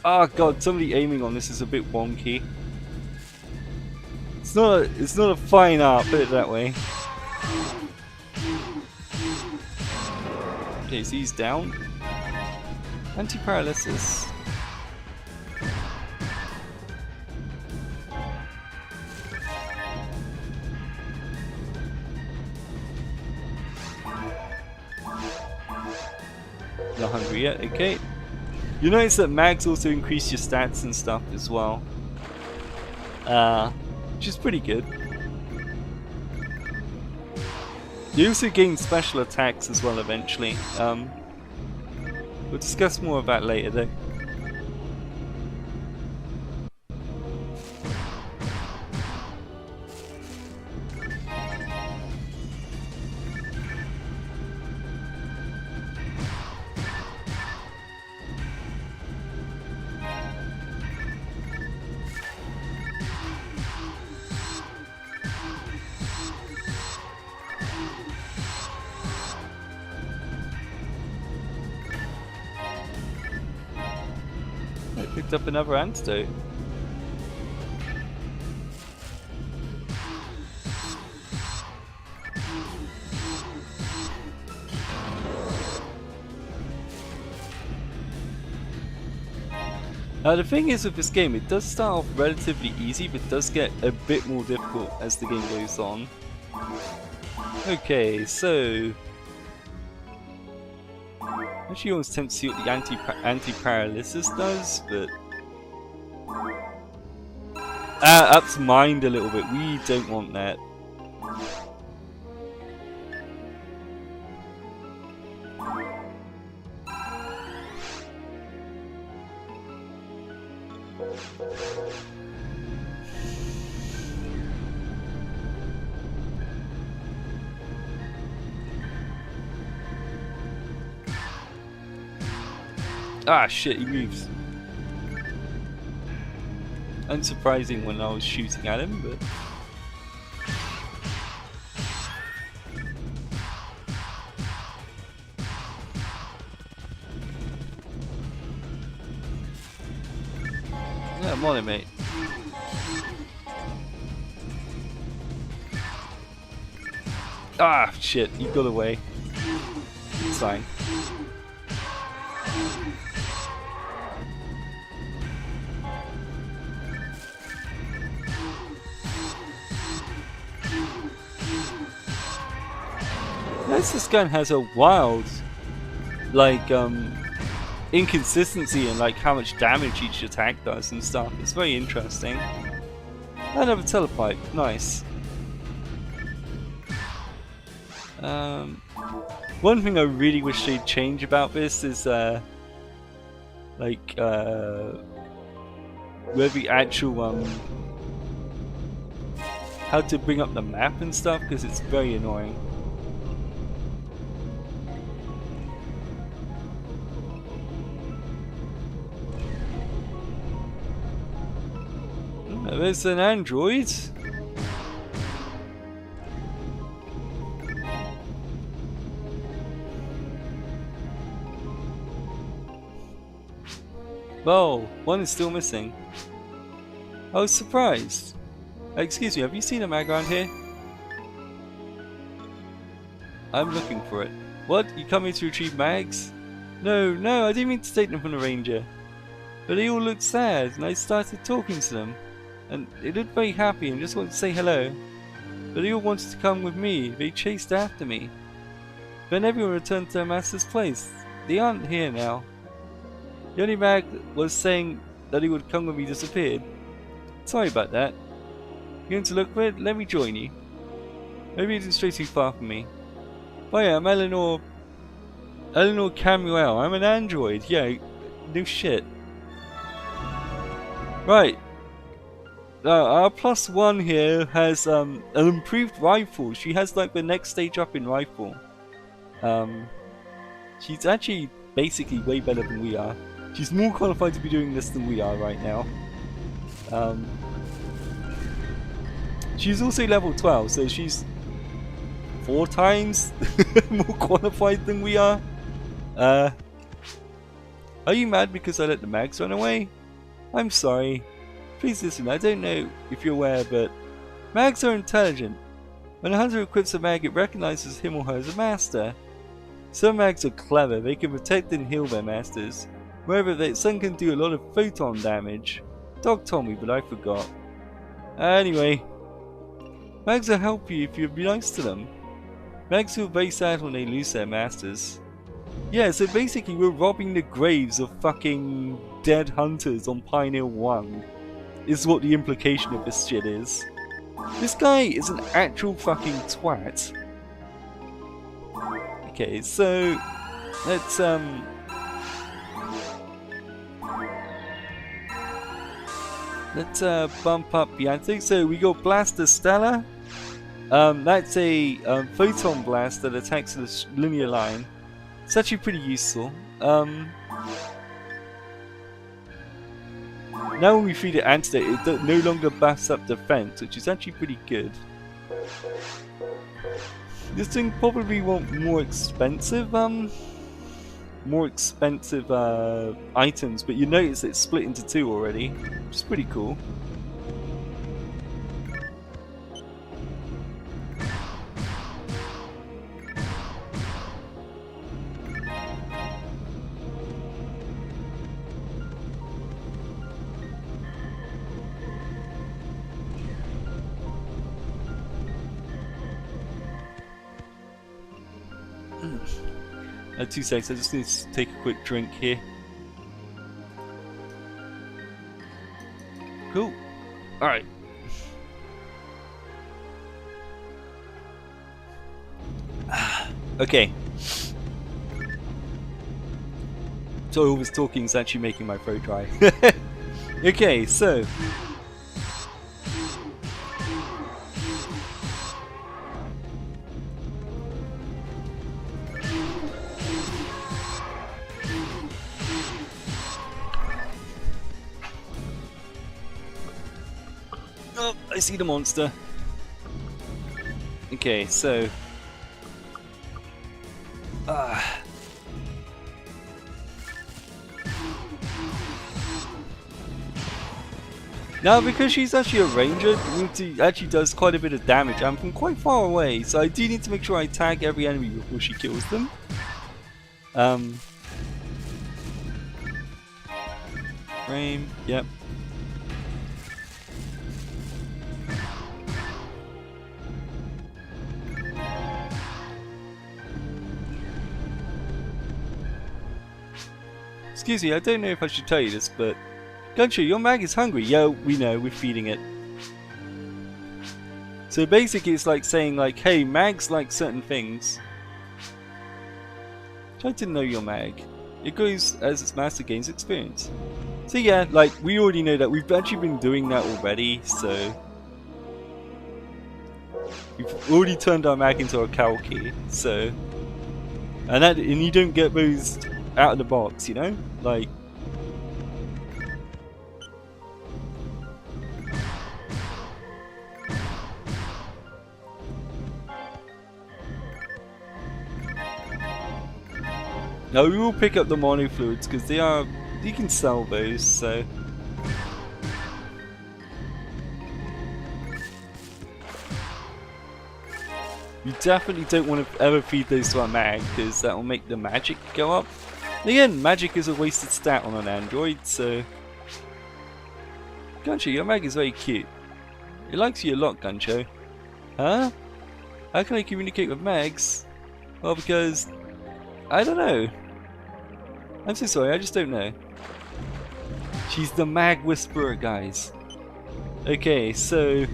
Oh god, somebody aiming on this is a bit wonky. It's not a fine art, put it that way. Okay, so he's down. Anti-paralysis. Not hungry yet, okay. You notice that mags also increase your stats and stuff as well. Which is pretty good. You also gain special attacks as well eventually. We'll discuss more of that later though. Picked up another antidote. Now the thing is with this game, it does start off relatively easy, but does get a bit more difficult as the game goes on. Okay, so actually, I almost tempted to see what the anti-paralysis does, but ups mind a little bit. We don't want that. Ah shit, he moves. Unsurprising when I was shooting at him, but yeah, I'm on it, mate. Ah shit, he got away. It's fine. This gun has a wild, like, inconsistency in like how much damage each attack does and stuff. It's very interesting. Another telepipe, nice. One thing I really wish they'd change about this is like where the actual how to bring up the map and stuff, because it's very annoying. There's an android. Well, one is still missing. I was surprised. Excuse me, have you seen a mag around here? I'm looking for it. What? You come here to retrieve mags? No, I didn't mean to take them from the ranger. But they all looked sad, and I started talking to them. And they looked very happy and just wanted to say hello. But they all wanted to come with me. They chased after me. Then everyone returned to their master's place. They aren't here now. The only mag was saying that he would come when we disappeared. Sorry about that. You going to look for it? Let me join you. Maybe it isn't straight too far from me. Oh yeah, I'm Eleanor Camuel. I'm an android. Yeah, no shit. Right. Our +1 here has an improved rifle. She has like the next stage up in rifle. She's actually basically way better than we are. She's more qualified to be doing this than we are right now. She's also level 12, so she's 4 times more qualified than we are. Are you mad because I let the mags run away? I'm sorry. Please listen, I don't know if you're aware, but mags are intelligent. When a hunter equips a mag, it recognizes him or her as a master. Some mags are clever, they can protect and heal their masters. However, some can do a lot of photon damage. Doc told me, but I forgot. Anyway, mags will help you if you be nice to them. Mags feel very sad when they lose their masters. Yeah, so basically we're robbing the graves of fucking dead hunters on Pioneer 1. Is what the implication of this shit is. This guy is an actual fucking twat. Okay, so let's bump up the antics. So we got Blaster Stella. That's a photon blast that attacks the linear line. It's actually pretty useful. Now when we feed it antidote, it no longer buffs up defense, which is actually pretty good. This thing probably want more expensive items, but you notice it's split into 2 already, which is pretty cool. Hmm. 2 seconds, I just need to take a quick drink here. Cool. Alright. Okay. So all this talking is actually making my throat dry. Okay, so oh, I see the monster. Okay, so now, because she's actually a ranger, she actually does quite a bit of damage. I'm from quite far away, so I do need to make sure I tag every enemy before she kills them. Frame, yep. Excuse me, I don't know if I should tell you this, but Gunshot, your mag is hungry. Yeah, we know, we're feeding it. So basically it's like saying like, hey, mags like certain things. I didn't know your mag. it grows as its master gains experience. So yeah, like, we already know that. We've actually been doing that already, so... We've already turned our mag into a qauility, so... And you don't get those out of the box, you know? Like... No, we will pick up the mono fluids because they are... You can sell those, so... You definitely don't want to ever feed those to our mag because that will make the magic go up. And again, magic is a wasted stat on an android, so... Guncho, your mag is very cute. It likes you a lot, Guncho. Huh? How can I communicate with mags? Well, because... I don't know. I'm so sorry, I just don't know. She's the mag whisperer, guys. Okay, so...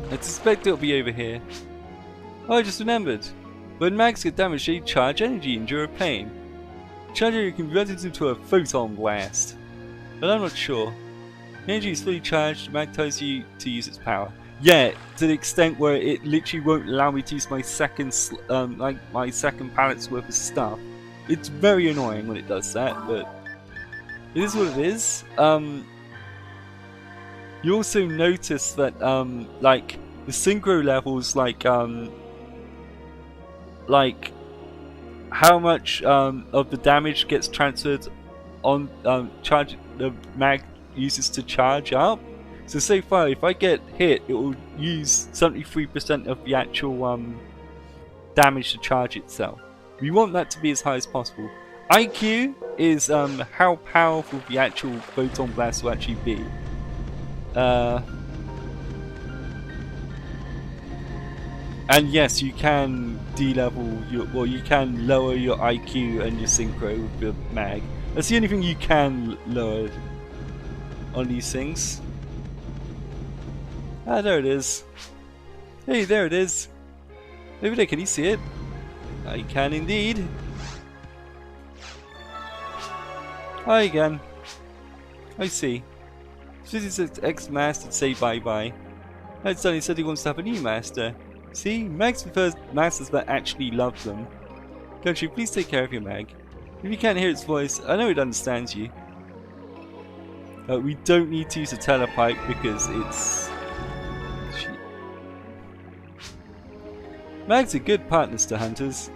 I suspect it'll be over here. Oh, I just remembered. When mags get damaged, they charge energy and endure pain. Charge energy can be converted into a photon blast. But I'm not sure. The energy is fully charged, the mag tells you to use its power. Yeah, to the extent where it literally won't allow me to use my second pallet's worth of stuff. It's very annoying when it does that, but it is what it is. You also notice that like the synchro levels, like how much of the damage gets transferred on charge the mag uses to charge up. So far, if I get hit, it will use 73% of the actual damage to charge itself. We want that to be as high as possible. IQ is how powerful the actual photon blast will actually be. And yes, you can de-level you can lower your IQ and your synchro with the mag. That's the only thing you can lower on these things. Ah, there it is. Hey, there it is. Over there, can you see it? I can indeed. Hi again. I see. This is ex-master to say bye-bye. That suddenly said he wants to have a new master. See, Mags prefers masters that actually love them. Country, please take care of your mag. If you can't hear its voice, I know it understands you. We don't need to use a telepipe because it's... Mags are good partners to hunters.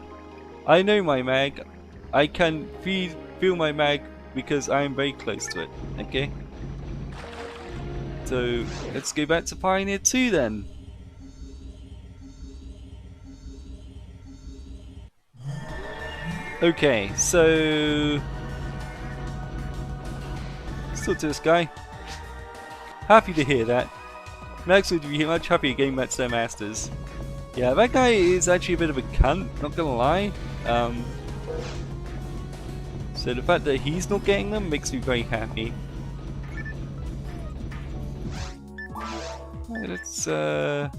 I know my mag. I can feel my mag because I am very close to it. Okay? So, let's go back to Pioneer 2 then. Okay, so... let's talk to this guy. Happy to hear that. Mags would be much happier getting back to their masters. Yeah, that guy is actually a bit of a cunt, not gonna lie. So the fact that he's not getting them makes me very happy. Right, let's oh,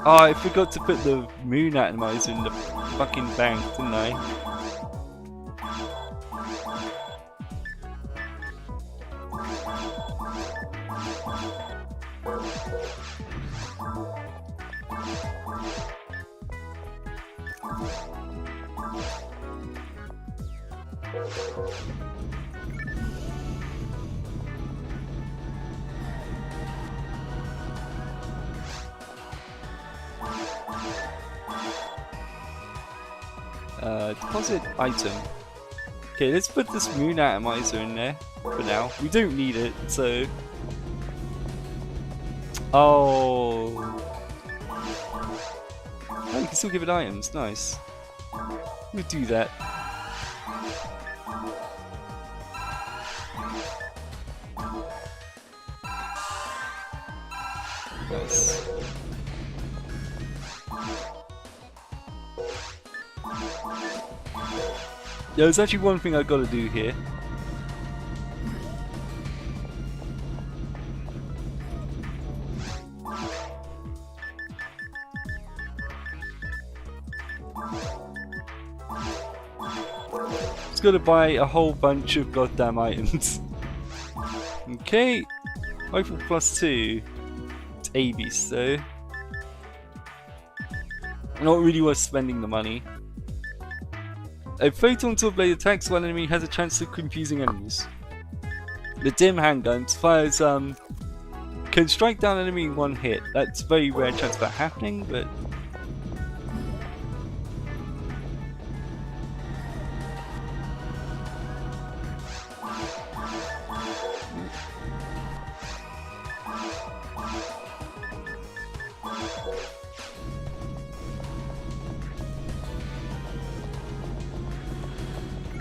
I forgot to put the moon atomizer in the fucking bank, didn't I? Deposit item. Okay, let's put this moon atomizer in there for now. We don't need it, so... oh, you can still give it items. Nice. We'll do that. Nice. There's actually one thing I've got to do here. Just got to buy a whole bunch of goddamn items. Okay, rifle +2. It's Abies though. Not really worth spending the money. A photon torpedo blade attacks one enemy, has a chance of confusing enemies. The dim handgun fires can strike down an enemy in one hit. That's a very rare chance of that happening, but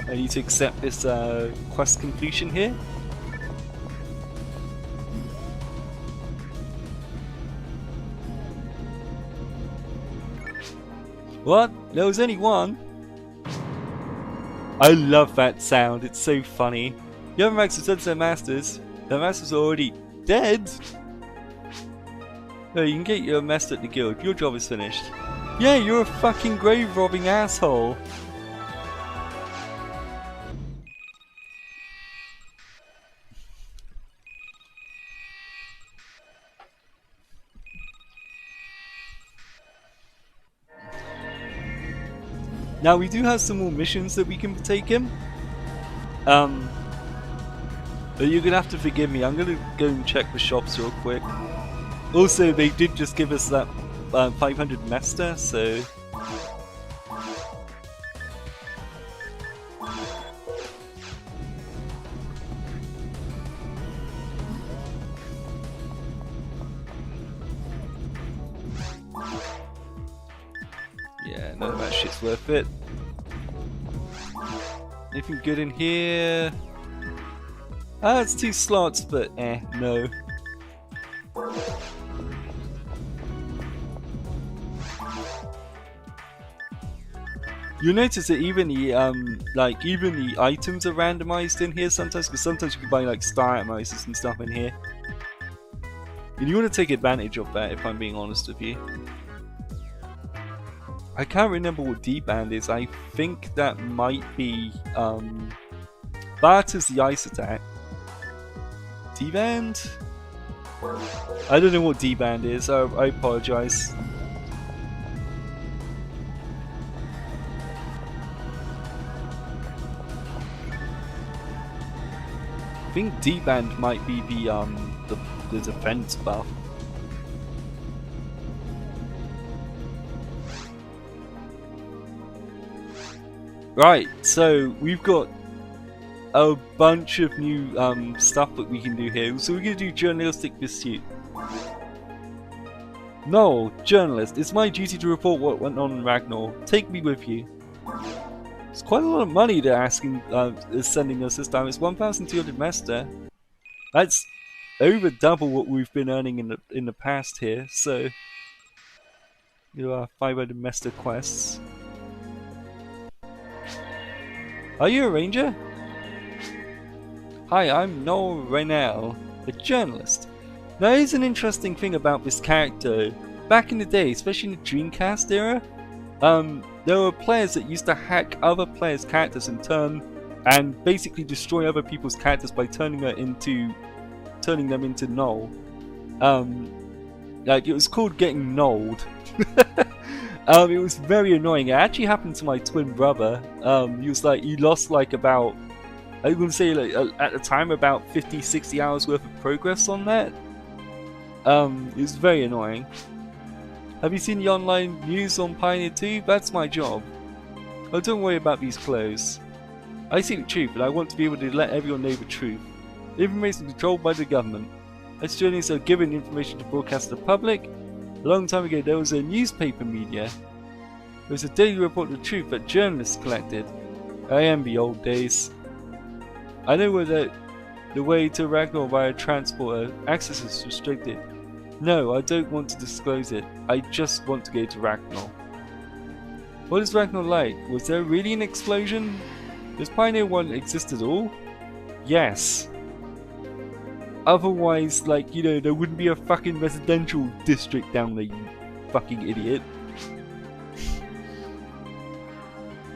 I need to accept this quest completion here. What? There was only one? I love that sound, it's so funny. The other ranks have said to their masters. Their masters are already dead? No, you can get your master at the guild, your job is finished. Yeah, you're a fucking grave robbing asshole. Now we do have some more missions that we can partake in. But you're gonna have to forgive me. I'm gonna go and check the shops real quick. Also, they did just give us that 500 Mesta, so yeah, none of that shit's worth it. Anything good in here? Ah, it's 2 slots, but no. You'll notice that even the even the items are randomized in here sometimes, because sometimes you can buy like star atomizers and stuff in here. And you want to take advantage of that, if I'm being honest with you. I can't remember what D-band is. I think that might be that is the ice attack. D-band? I don't know what D-band is. I apologize. I think D-band might be the defense buff. Right, so we've got a bunch of new stuff that we can do here. So we're going to do Journalistic Pursuit. No, journalist, it's my duty to report what went on in Ragnar. Take me with you. It's quite a lot of money they're asking, sending us this time. It's 1,200 Mesta. That's over double what we've been earning in the past here. So, you know, 500 Mesta quests. Are you a ranger? Hi, I'm Noel Raynell, a journalist. Now, here's an interesting thing about this character. Back in the day, especially in the Dreamcast era, there were players that used to hack other players' characters and basically destroy other people's characters by turning them into null. Like, it was called getting nulled. It was very annoying. It actually happened to my twin brother. He lost like about, I'm going to say like, at the time about 50-60 hours worth of progress on that. It was very annoying. Have you seen the online news on Pioneer 2? That's my job. Oh, don't worry about these clothes. I see the truth, and I want to be able to let everyone know the truth. Information controlled by the government. As journalists are given information to broadcast to the public. A long time ago, there was a newspaper media. There was a daily report of the truth that journalists collected. I envy old days. I know where the way to Ragnar via transporter access is restricted. No, I don't want to disclose it. I just want to go to Ragnar. What is Ragnar like? Was there really an explosion? Does Pioneer 1 exist at all? Yes. Otherwise, like, you know, there wouldn't be a fucking residential district down there, you fucking idiot.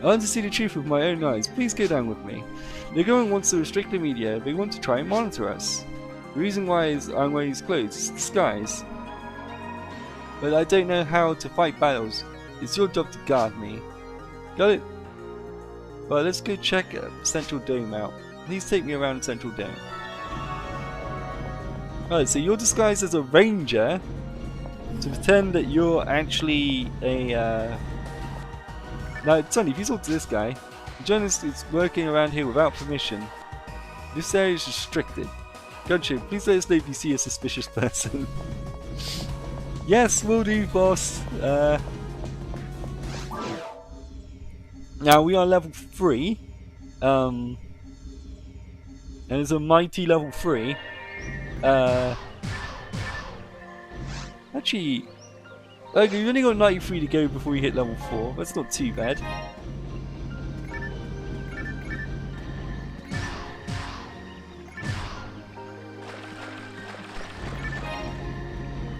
I want to see the truth with my own eyes. Please go down with me. The government wants to restrict the media. They want to try and monitor us. The reason why is I'm wearing these clothes. It's disguise. But I don't know how to fight battles. It's your job to guard me. Got it? Well, let's go check Central Dome out. Please take me around Central Dome. Alright, so you're disguised as a ranger to pretend that you're actually a Now, Sonny, if you talk to this guy, the journalist is working around here without permission. This area is restricted. Gotcha, please let us know if you see a suspicious person. Yes, will do, boss. Now, we are level 3. And it's a mighty level 3. Actually... Okay, we've only got 93 to go before we hit level 4. That's not too bad.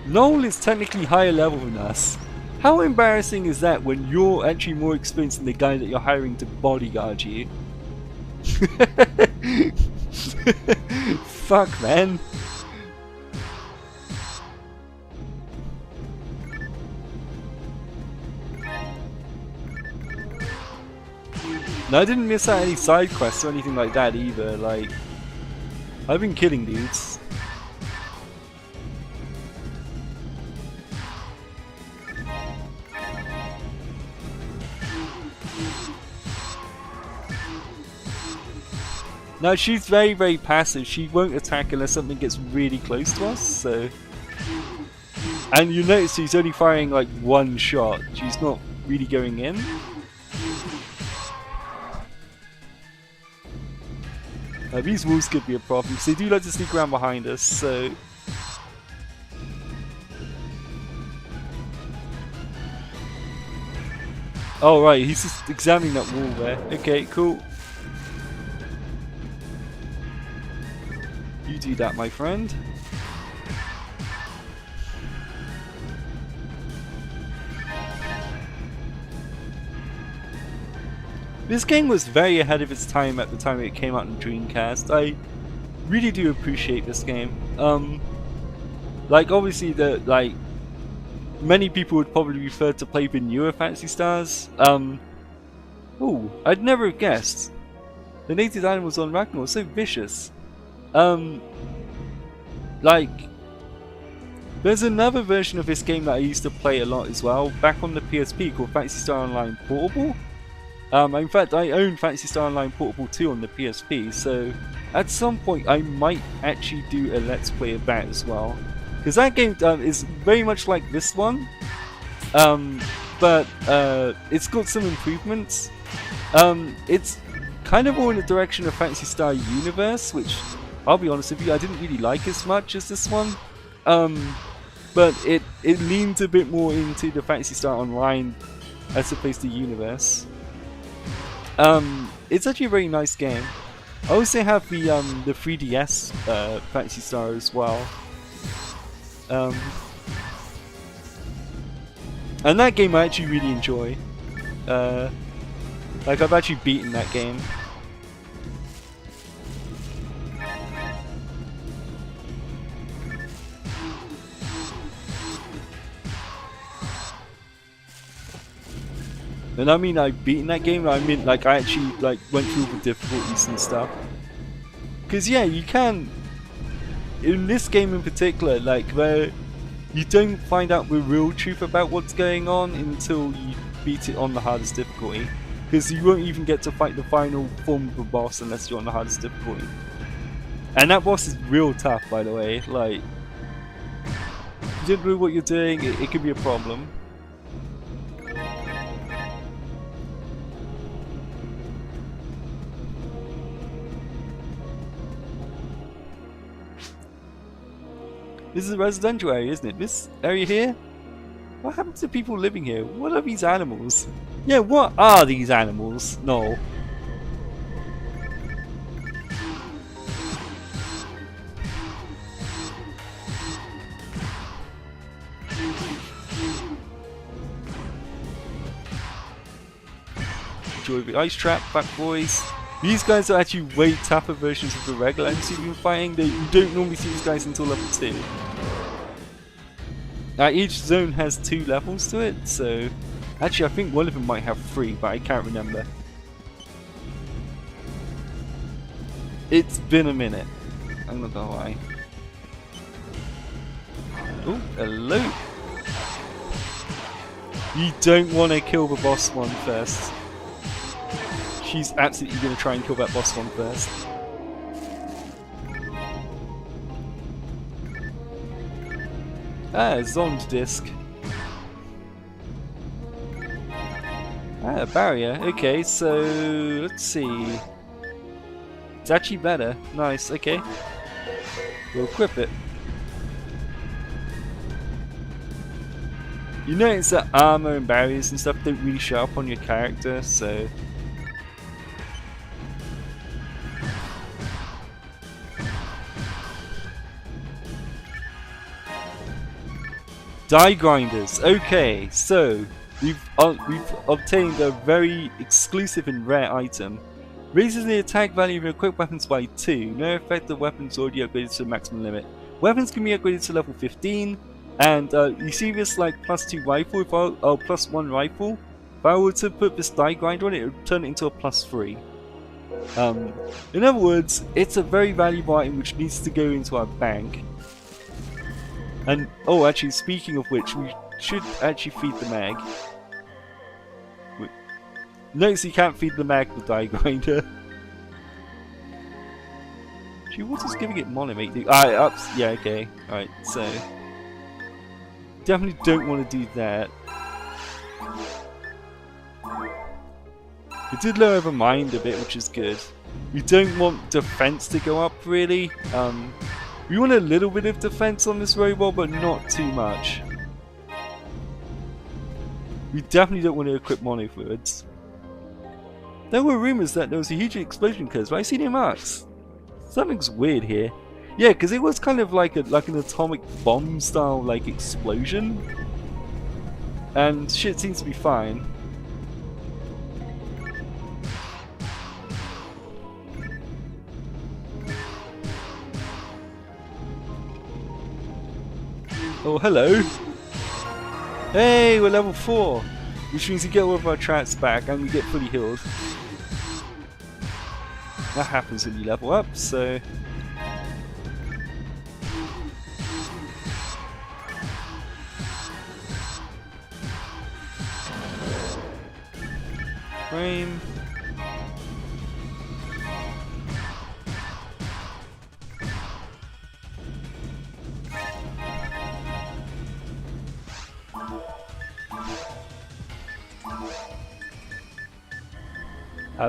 Noel is technically higher level than us. How embarrassing is that when you're actually more experienced than the guy that you're hiring to bodyguard you? Fuck, man. No, I didn't miss out any side quests or anything like that either. Like, I've been killing dudes. No, she's very, very passive. She won't attack unless something gets really close to us, so... And you notice she's only firing like one shot. She's not really going in. These wolves could be a problem, because they do like to sneak around behind us, so... Oh right, he's just examining that wall there. Okay, cool. You do that, my friend. This game was very ahead of its time at the time it came out on Dreamcast. I really do appreciate this game. Like obviously many people would probably prefer to play the newer Phantasy Stars. Ooh, I'd never have guessed. The native animals on Ragnar are so vicious. Like, there's another version of this game that I used to play a lot as well, back on the PSP, called Phantasy Star Online Portable. In fact, I own Phantasy Star Online Portable 2 on the PSP, so at some point I might actually do a Let's Play of that as well. Because that game is very much like this one, but it's got some improvements. It's kind of more in the direction of Phantasy Star Universe, which, I'll be honest with you, I didn't really like as much as this one. But it leans a bit more into the Phantasy Star Online as opposed to Universe. It's actually a very nice game. I also have the 3DS Phantasy Star as well. And that game I actually really enjoy. Like I've actually beaten that game. And I mean I've beaten that game, I mean like I actually like went through the difficulties and stuff. Cause yeah, you can, in this game in particular, like where you don't find out the real truth about what's going on until you beat it on the hardest difficulty. Because you won't even get to fight the final form of the boss unless you're on the hardest difficulty. And that boss is real tough, by the way. Like, if you don't know what you're doing, it could be a problem. This is a residential area, isn't it? This area here? What happened to people living here? What are these animals? Yeah, what are these animals? No. Enjoy the ice trap, back boys. These guys are actually way tougher versions of the regular enemies you've been fighting. You don't normally see these guys until level 2. Now each zone has 2 levels to it, so actually I think one of them might have 3, but I can't remember. It's been a minute, I'm not gonna lie. Oh, hello! You don't want to kill the boss one first. She's absolutely going to try and kill that boss one first. Ah, Zond disc. Ah, a barrier. Okay, so let's see. It's actually better. Nice, okay. We'll equip it. You notice that armor and barriers and stuff don't really show up on your character, so... Die grinders. Okay, so we've obtained a very exclusive and rare item. Raises the attack value of your equipped weapons by 2. No effect of weapons already upgraded to the maximum limit. Weapons can be upgraded to level 15. And you see this like +2 rifle, +1 rifle. If I were to put this die grinder on it, it would turn it into a +3. In other words, it's a very valuable item which needs to go into our bank. And, oh, actually, speaking of which, we should actually feed the mag. Notice you can't feed the mag the die grinder. Gee, what is giving it monomate do? Ups. Yeah, okay. Alright, so. Definitely don't want to do that. It did lower the mind a bit, which is good. We don't want defense to go up, really. We want a little bit of defense on this robot, but not too much. We definitely don't want to equip mono fluids. There were rumors that there was a huge explosion occurs, but I see no marks. Something's weird here. Yeah, because it was kind of like an atomic bomb style like explosion, and shit seems to be fine. Oh, hello! Hey, we're level 4! Which means we get all of our traps back and we get fully healed. That happens when you level up, so... Frame...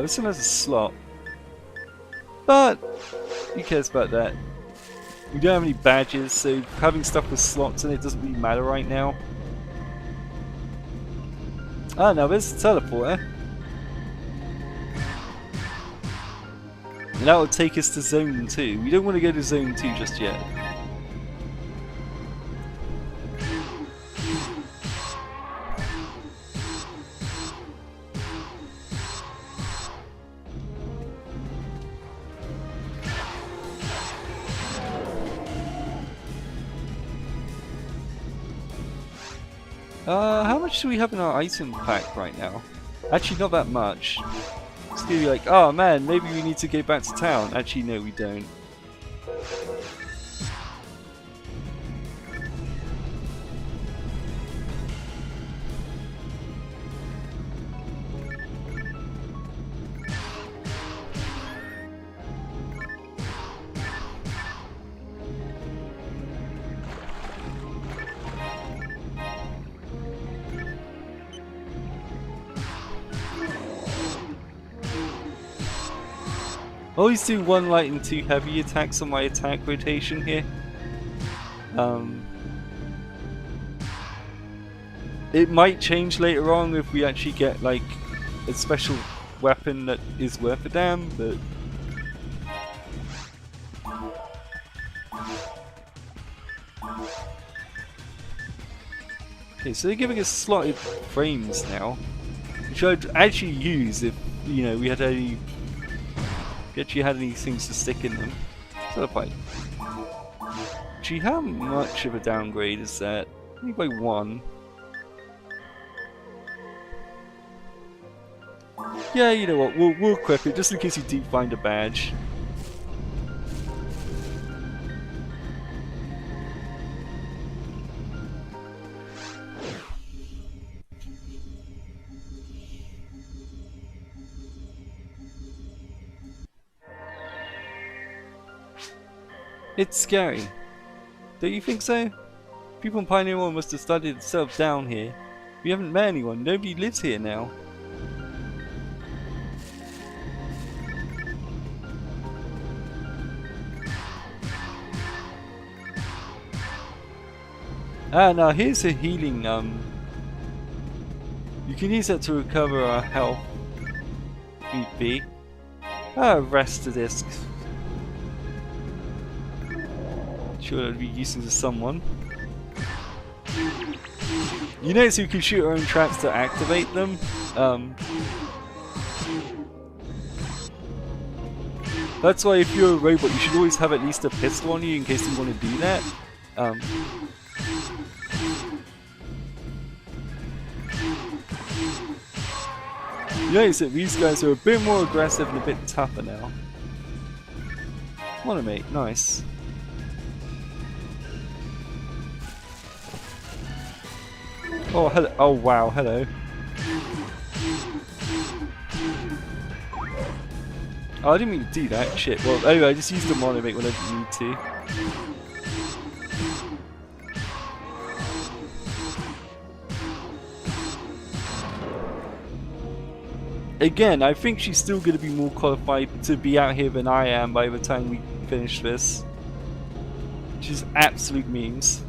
this one has a slot, but who cares about that? We don't have any badges, so having stuff with slots in it doesn't really matter right now. Ah, now there's the teleporter. And that will take us to Zone 2. We don't want to go to Zone 2 just yet. How much do we have in our item pack right now? Actually, not that much. It's gonna be like, oh man, maybe we need to go back to town. Actually, no, we don't. I always do 1 light and 2 heavy attacks on my attack rotation here. It might change later on if we actually get like a special weapon that is worth a damn, but okay, so they're giving us slotted frames now, which I'd actually use if, you know, we actually had any things to stick in them. So if I... Gee, how much of a downgrade is that? Only by 1. Yeah, you know what, we'll equip it just in case you do find a badge. It's scary. Don't you think so? People in Pioneer 1 must have studied themselves down here. We haven't met anyone, nobody lives here now. Ah, now here's a healing, you can use that to recover our health. BP. Ah, rest of this. Sure, that'd be useful to someone. You notice we can shoot our own traps to activate them. That's why if you're a robot, you should always have at least a pistol on you in case you want to do that. You notice that these guys are a bit more aggressive and a bit tougher now. Wanna mate, nice. Oh, hello. Oh, wow, hello. Oh, I didn't mean to do that. Shit. Well, anyway, I just used the monomate when I didn't need to. Again, I think she's still going to be more qualified to be out here than I am by the time we finish this. Which is absolute memes.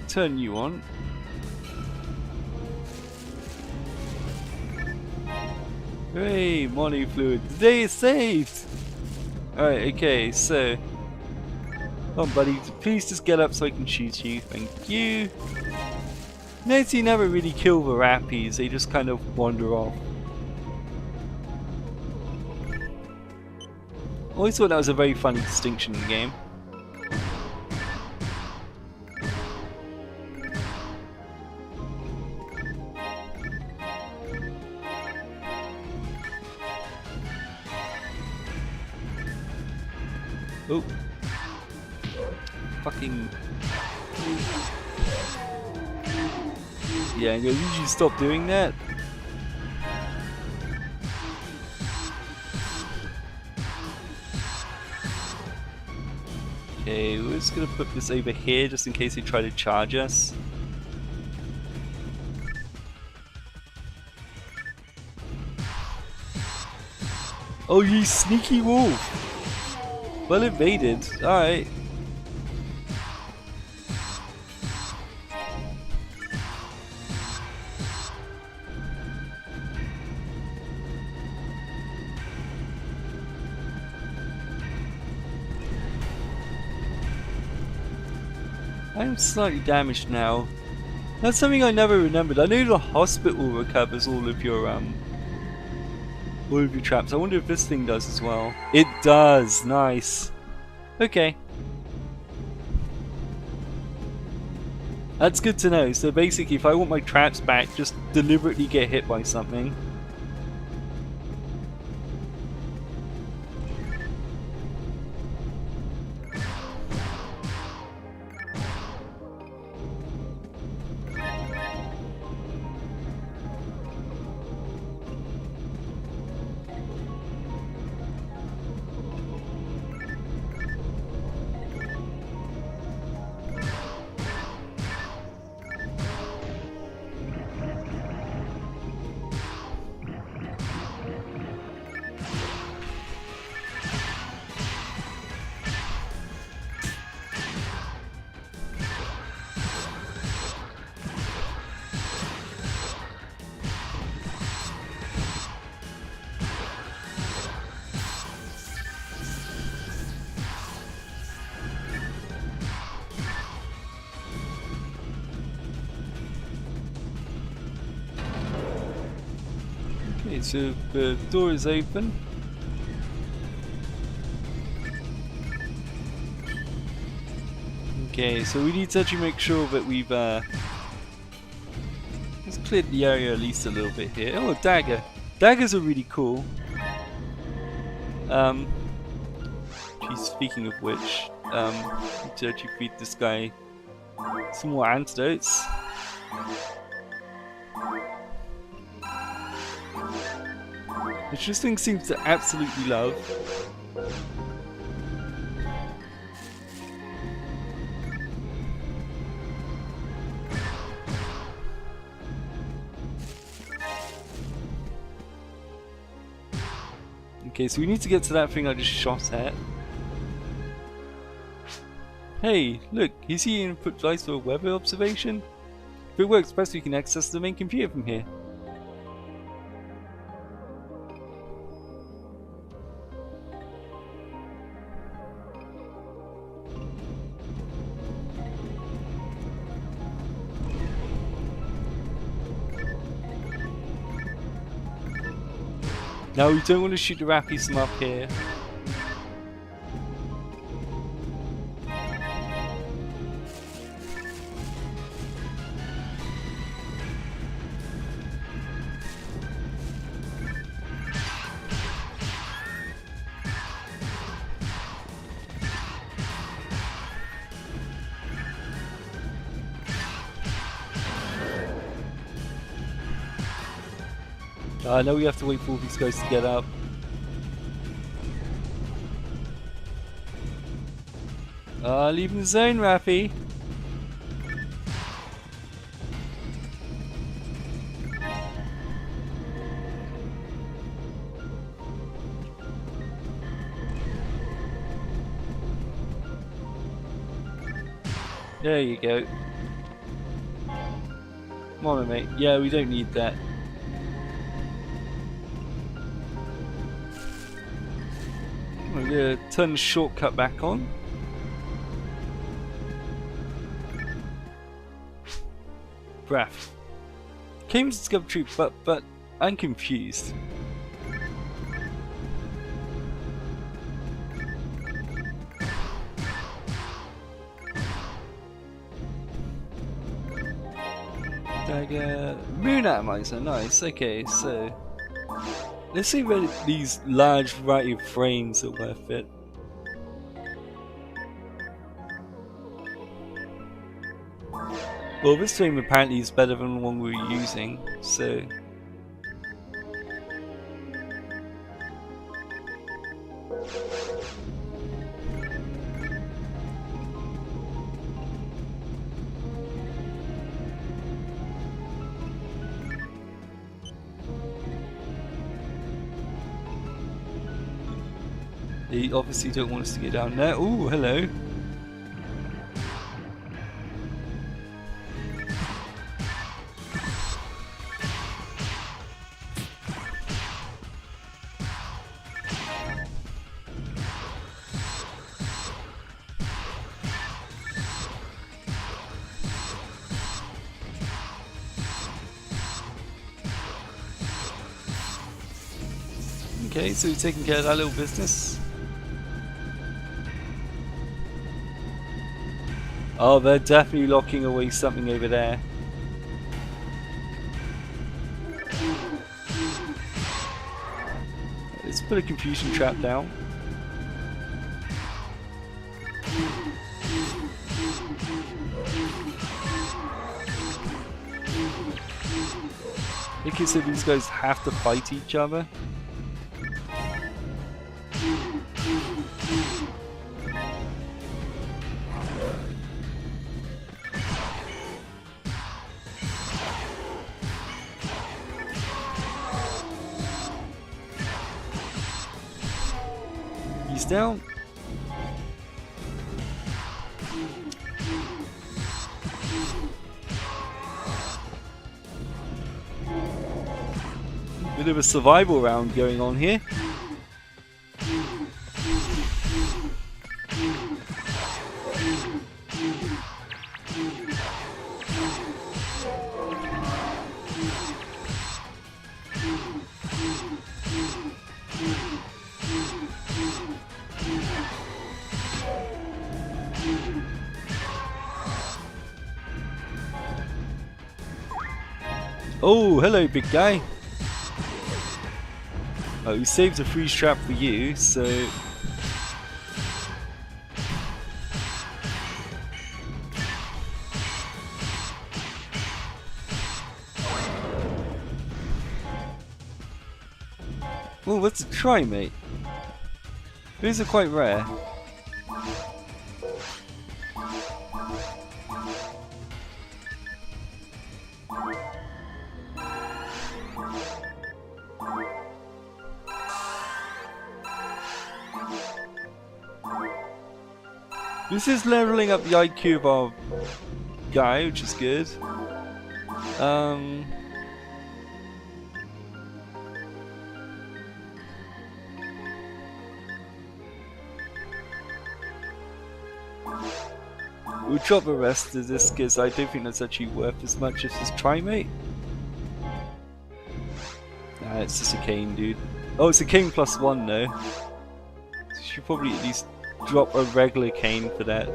Turn you on. Hooray, money fluid. The day is saved! Alright, okay, so... Come on, buddy, please just get up so I can shoot you. Thank you. Notice you never really kill the rappies, they just kind of wander off. I always thought that was a very funny distinction in the game. Oh. Fucking. Yeah, I'm gonna need you to stop doing that. Okay, we're just gonna put this over here just in case they try to charge us. Oh, you sneaky wolf! Well evaded, alright. I'm slightly damaged now. That's something I never remembered. I know the hospital recovers all of your traps. I wonder if this thing does as well. It does! Nice. Okay. That's good to know. So basically, if I want my traps back, just deliberately get hit by something. Okay, so the door is open. Okay, so we need to actually make sure that we've let's clear the area at least a little bit here. Oh, a dagger. Daggers are really cool. Geez, speaking of which, need to actually feed this guy some more antidotes. Which this thing seems to absolutely love. Okay, so we need to get to that thing I just shot at. Hey, look, he's here and put device for weather observation. If it works best, we can access the main computer from here. No, we don't want to shoot the Rappies from up here. I know we have to wait for all these guys to get up. Leaving the zone, Rappy. There you go. Come on, mate. Yeah, we don't need that. I'm gonna turn the shortcut back on. Breath. Came to discover truth, but I'm confused. Dagger. Moon atomizer, nice. Okay, so let's see whether these large variety of frames are worth it. Well, this frame apparently is better than the one we were using, so... They obviously don't want us to get down there. Ooh, hello. Okay, so we've taken care of that little business. Oh, they're definitely locking away something over there. Let's put a confusion trap down. Okay, so these guys have to fight each other. He's down. Bit of a survival round going on here. Oh, hello, big guy. Oh, we saved a freeze trap for you, so... Oh, what's a try, mate? These are quite rare. This is leveling up the IQ of our guy, which is good. We'll drop the rest of this because I don't think that's actually worth as much as this Trimate. Nah, it's just a cane, dude. Oh, it's a cane +1 though. So you should probably at least drop a regular cane for that.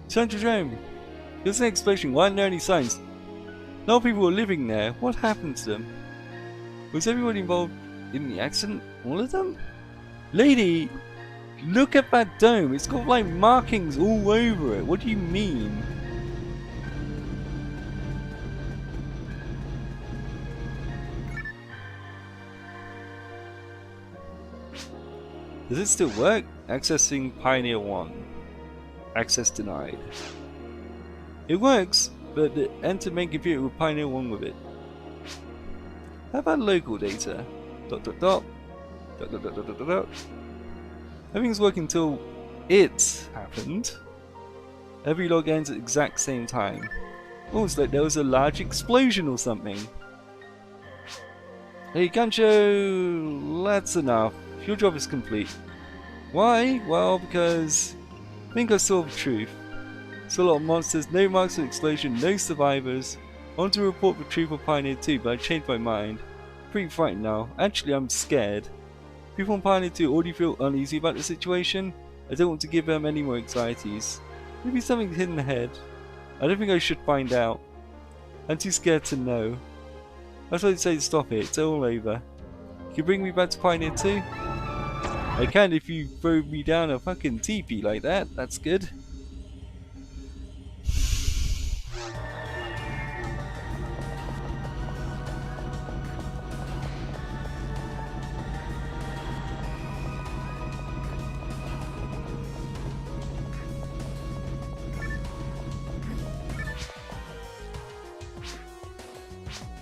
Central Dome! There's an explosion, why aren't there any signs? No people were living there, what happened to them? Was everyone involved in the accident? All of them? Lady! Look at that dome, it's got like markings all over it, what do you mean? Does it still work? Accessing Pioneer 1. Access denied. It works, but enter main computer with Pioneer 1 with it. How about local data? ... Everything's working until it happened. Every log ends at the exact same time. Oh, it's like there was a large explosion or something. Hey Gancho, that's enough. Your job is complete. Why? Well, because I think I saw the truth. Saw a lot of monsters, no marks of explosion, no survivors. I want to report the truth of Pioneer 2, but I changed my mind. Pretty frightened now. Actually, I'm scared. People on Pioneer 2 already feel uneasy about the situation. I don't want to give them any more anxieties. Maybe something's hidden ahead. I don't think I should find out. I'm too scared to know. That's why I say to stop it. It's all over. Can you bring me back to Pioneer 2? I can if you throw me down a fucking teepee like that. That's good.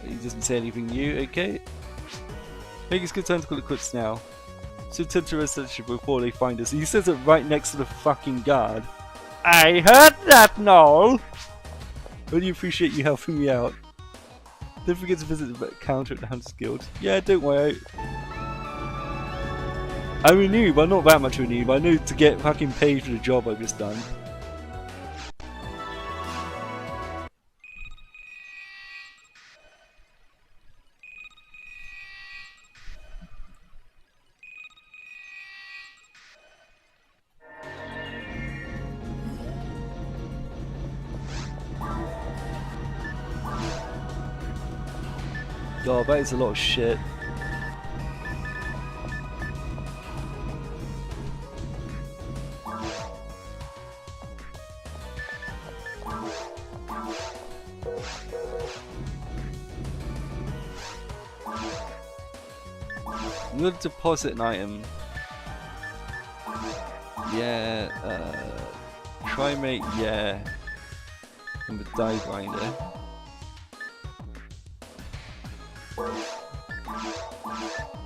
He doesn't say anything new, okay? I think it's a good time to call it quits now. So attempt to research before they find us. He says it right next to the fucking guard. I heard that, Noel! Really appreciate you helping me out. Don't forget to visit the counter at the Hunters Guild. Yeah, don't worry. I'm a noob, I'm not that much of a noob. I know to get fucking paid for the job I've just done. God, that is a lot of shit. I'm going to deposit an item. Yeah, Trimate, yeah. And the die grinder.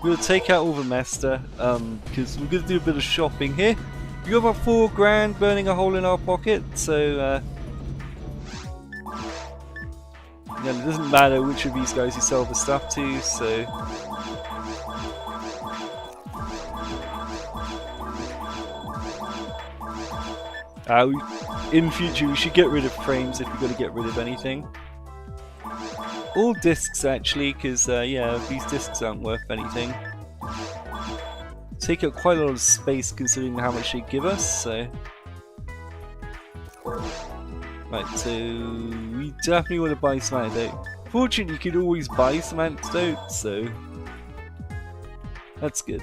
We'll take out all the master, because we're going to do a bit of shopping here. We got about 4 grand burning a hole in our pocket, so you know, it doesn't matter which of these guys you sell the stuff to, so in future we should get rid of frames if we've got to get rid of anything. All discs actually, because yeah, these discs aren't worth anything. Take up quite a lot of space considering how much they give us, so... Right, so we definitely want to buy some antidote. Fortunately, you could always buy some antidote, so... That's good.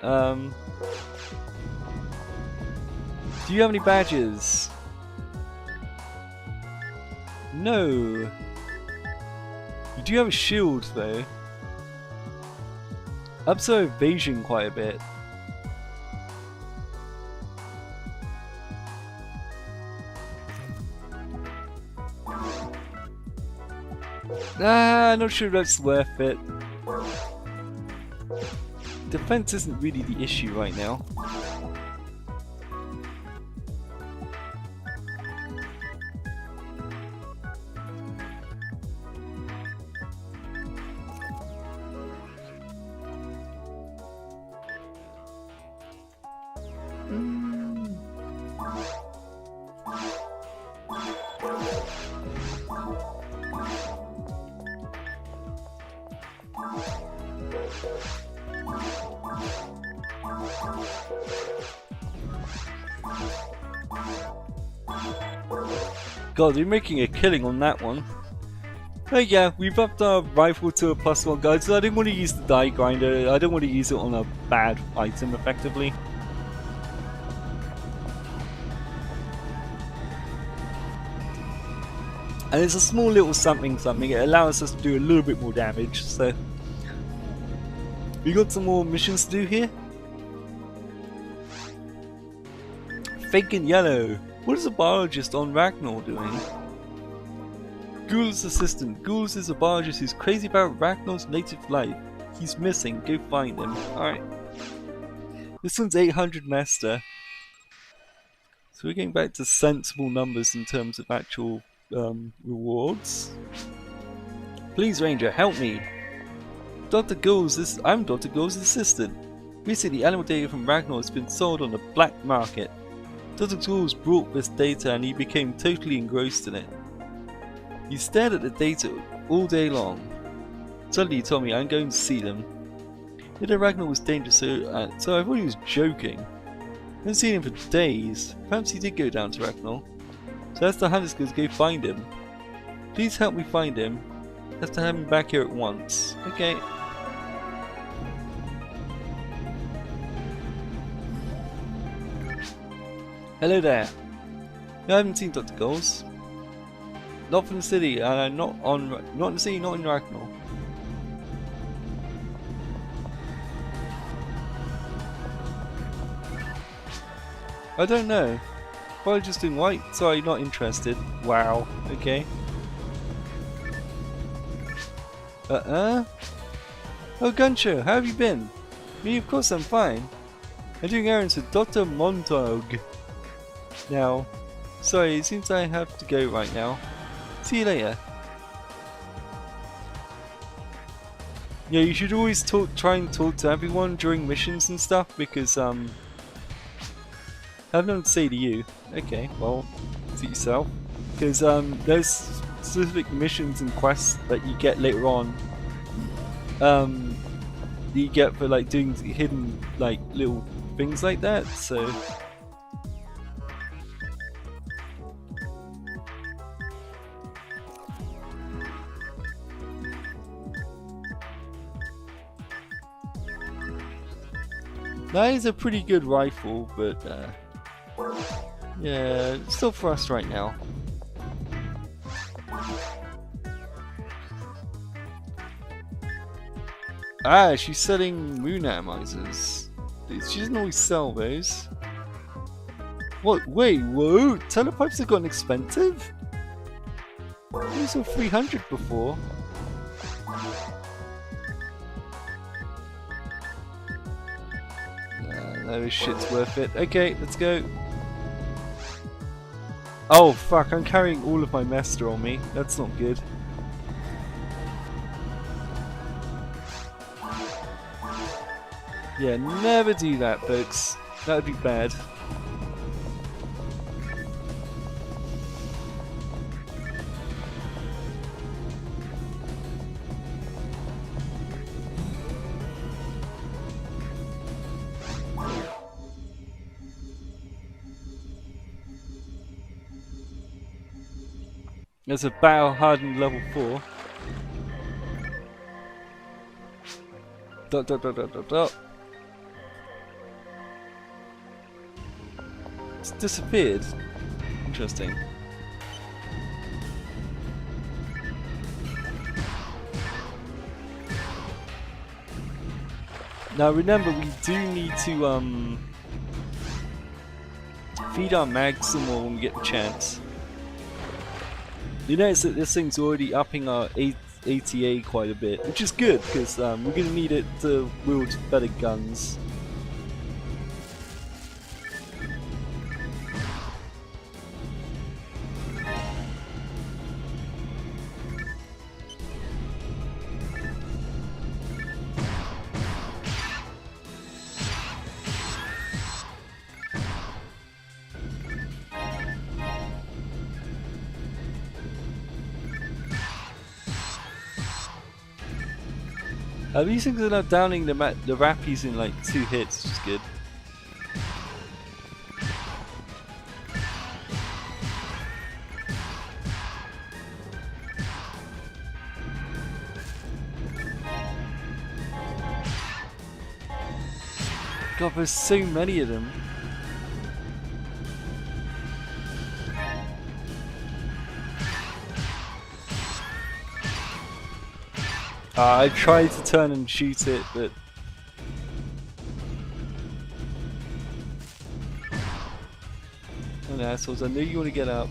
Do you have any badges? No. You do have a shield though. Ups our evasion quite a bit. Not sure that's worth it. Defense isn't really the issue right now. God, we're making a killing on that one. Oh yeah, we've upped our rifle to a +1 guide, so I didn't want to use the die grinder. I don't want to use it on a bad item effectively. And it's a small little something something, it allows us to do a little bit more damage, so... We got some more missions to do here. Fake and yellow. What is a biologist on Ragnar doing? Ghoul's assistant. Ghouls is a biologist who's crazy about Ragnar's native life. He's missing. Go find him. Alright. This one's 800 Nesta. So we're getting back to sensible numbers in terms of actual rewards. Please, Ranger, help me. Dr. Ghouls, I'm Dr. Ghouls' assistant. Recently, animal data from Ragnar has been sold on the black market. Dr. Ghouls brought this data and he became totally engrossed in it. He stared at the data all day long. Suddenly he told me I'm going to see them. He said Ragnar was dangerous, so I thought he was joking. I haven't seen him for days. Perhaps he did go down to Ragnar. So that's the hunters go to go find him. Please help me find him. Have to have him back here at once. Okay. Hello there. No, I haven't seen Dr. Ghouls. Not from the city, not in the city, not in Ragnar. I don't know. Probably just doing white. Sorry, not interested. Wow. Okay. Oh, Guncho, how have you been? Me, of course I'm fine. I'm doing errands with Dr. Montag. Now, sorry, it seems I have to go right now. See you later. Yeah, you should always try and talk to everyone during missions and stuff because I have nothing to say to you. Okay, well, see yourself. Because there's specific missions and quests that you get later on. That you get for like doing hidden like little things like that. So. That is a pretty good rifle, but yeah, it's still for us right now. Ah, she's selling moon atomizers. She doesn't always sell those. What? Wait, whoa! Telepipes have gotten expensive? These were 300 before. No, this shit's worth it. Okay, let's go. Oh fuck, I'm carrying all of my master on me. That's not good. Yeah, never do that, folks. That would be bad. There's a battle hardened level 4. Dot dot dot dot dot dot. It's disappeared. Interesting. Now remember, we do need to feed our mags some more when we get the chance. You notice that this thing's already upping our ATA quite a bit, which is good because we're going to need it to wield better guns. These things are now downing the Rappies in like 2 hits, which is good. God, there's so many of them. I tried to turn and shoot it, but oh, assholes! I knew you want to get up.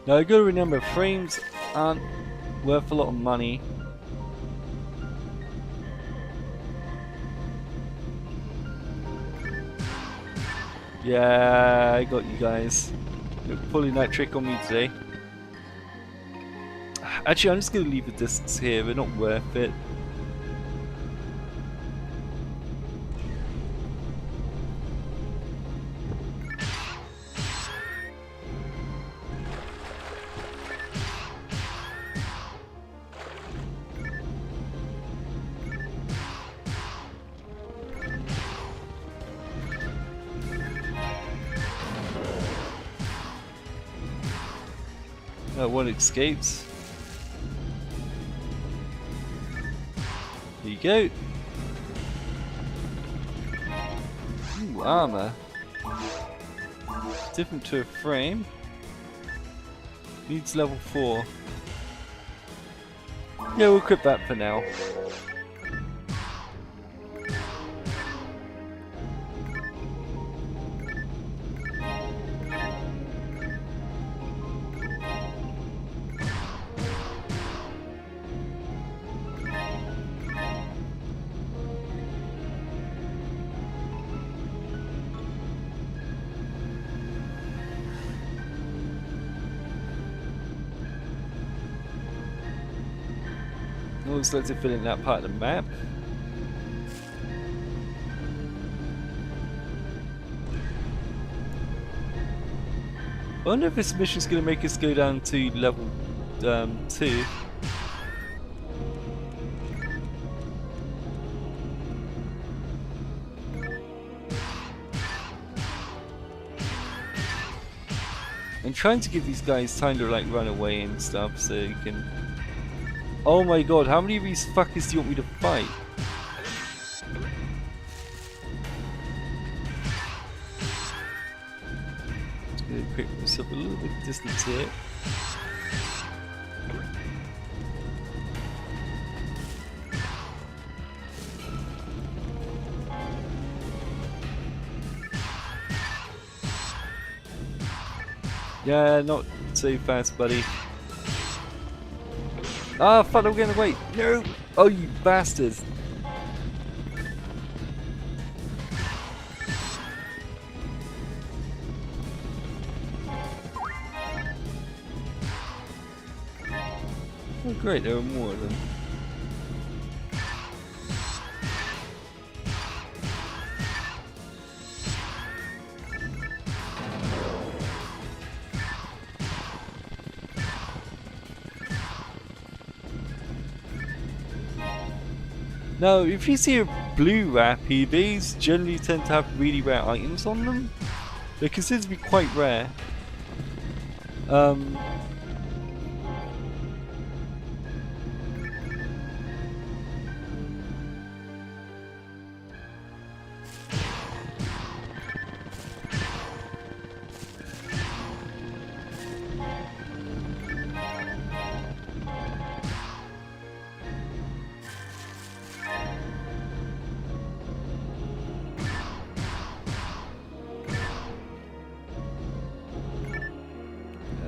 Now I gotta remember, frames aren't worth a lot of money. Yeah, I got you guys. You're pulling that trick on me today. Actually, I'm just gonna leave the discs here. They're not worth it. One escapes. There you go. Ooh, armor. Different to a frame. Needs level 4. Yeah, we'll equip that for now. Looks like to fill in that part of the map. I wonder if this mission's going to make us go down to level 2. I'm trying to give these guys time to like run away and stuff so you can... Oh my god, how many of these fuckers do you want me to fight? Just gonna create myself a little bit of distance here. Yeah, not not so fast, buddy. Ah, fuck, I'm getting away. No! Oh, you bastards. Oh great, there are more of them. Now, if you see a blue Rappy, these generally tend to have really rare items on them. They're considered to be quite rare.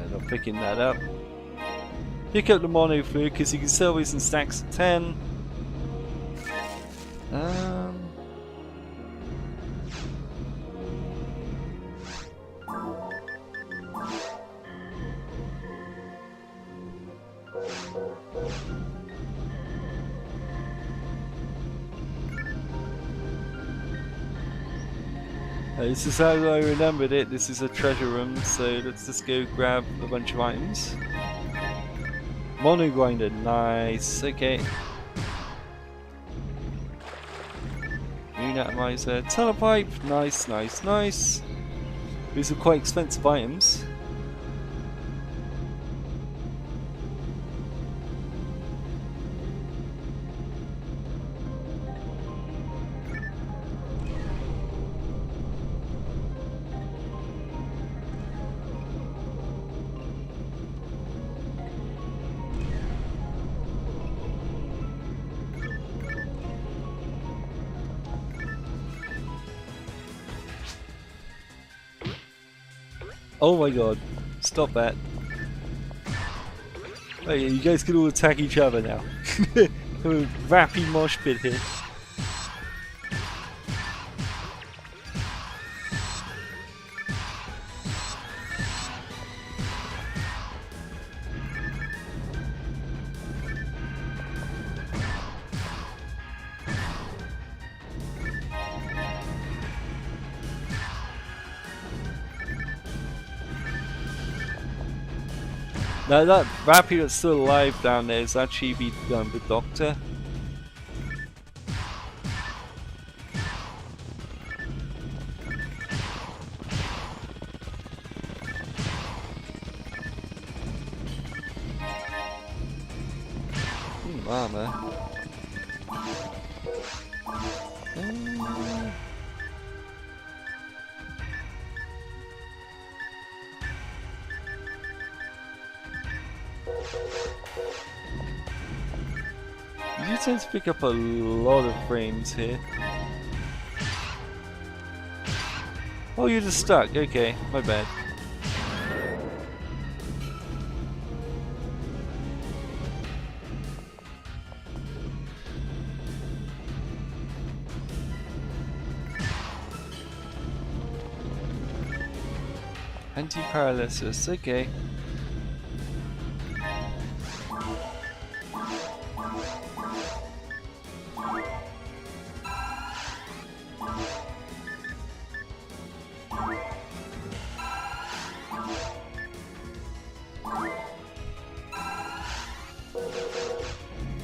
Not picking that up. Pick up the mono fluid because you can sell these in stacks of 10. This is how I remembered it. This is a treasure room, so let's just go grab a bunch of items. Mono grinder, nice. Okay. Moon atomizer, telepipe, nice, nice, nice. These are quite expensive items. Oh my god, stop that. Oh yeah, you guys can all attack each other now. A rappy mosh pit here. Now that Rappy that's still alive down there is actually the Doctor. Armor. You tend to pick up a lot of frames here. Oh, you're just stuck. Okay, my bad. Anti-paralysis, okay.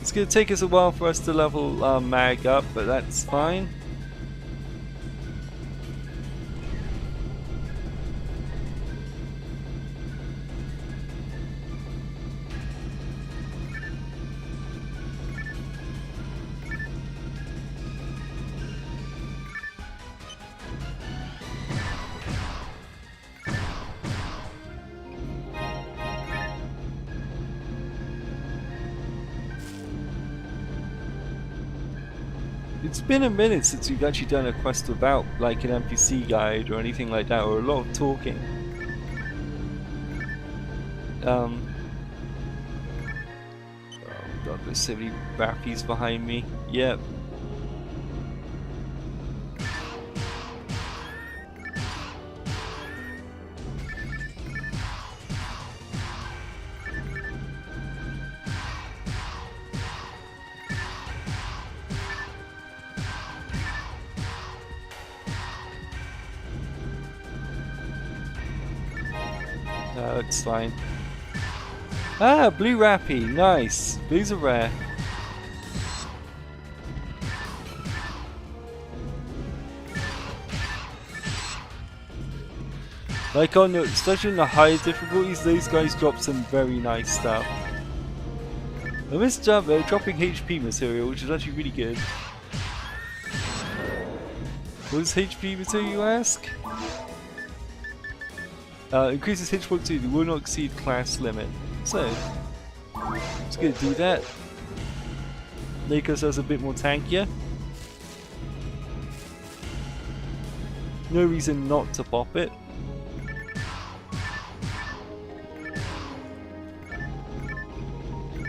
It's going to take us a while for us to level our mag up, but that's fine. It's been a minute since we've actually done a quest without like an NPC guide or anything like that, or a lot of talking. Oh god, there's so many rappies behind me. Yep. No, it's fine. Ah, blue rappy, nice. Blues are rare. Like on the, especially on the higher difficulties, those guys drop some very nice stuff. I missed dropping HP material, which is actually really good. What is HP material, you ask? Increases hit point 2, will not exceed class limit. So, it's gonna do that. Make ourselves a bit more tankier. No reason not to pop it.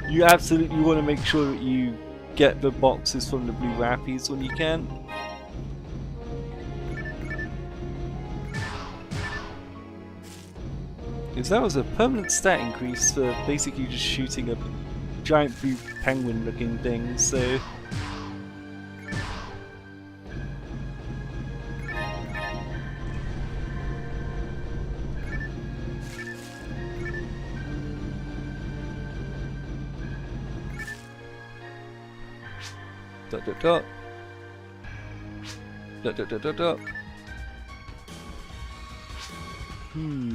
You absolutely want to make sure that you get the boxes from the blue rappies when you can. Because that was a permanent stat increase for basically just shooting a giant blue penguin looking thing, so... Dot dot dot. Dot dot dot dot dot.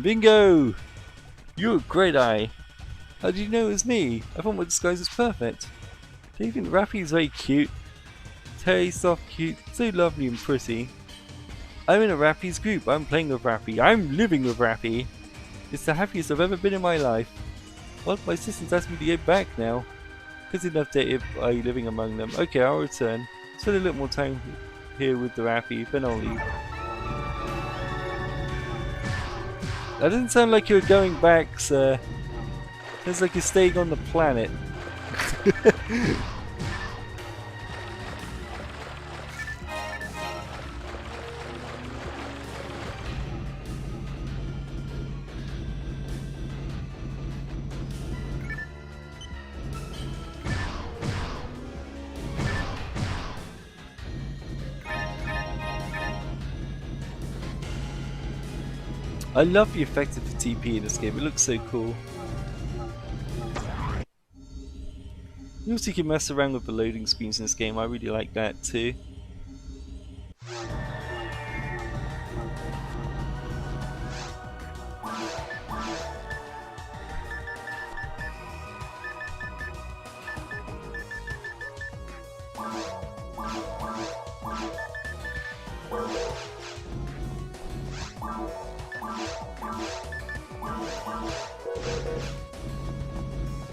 Bingo! You're a great eye. How did you know it was me? I thought my disguise was perfect. Do you think Rappy is very cute? Terry, soft, cute, so lovely and pretty. I'm in a Rappy's group. I'm playing with Rappy. I'm living with Rappy. It's the happiest I've ever been in my life. Well, my assistants asked me to get back now. Because enough data are you living among them. Okay, I'll return. Spend a little more time here with the Rappy, then I'll leave. That doesn't sound like you're going back, sir. Sounds like you're staying on the planet. I love the effect of the TP in this game, it looks so cool. You also can mess around with the loading screens in this game, I really like that too.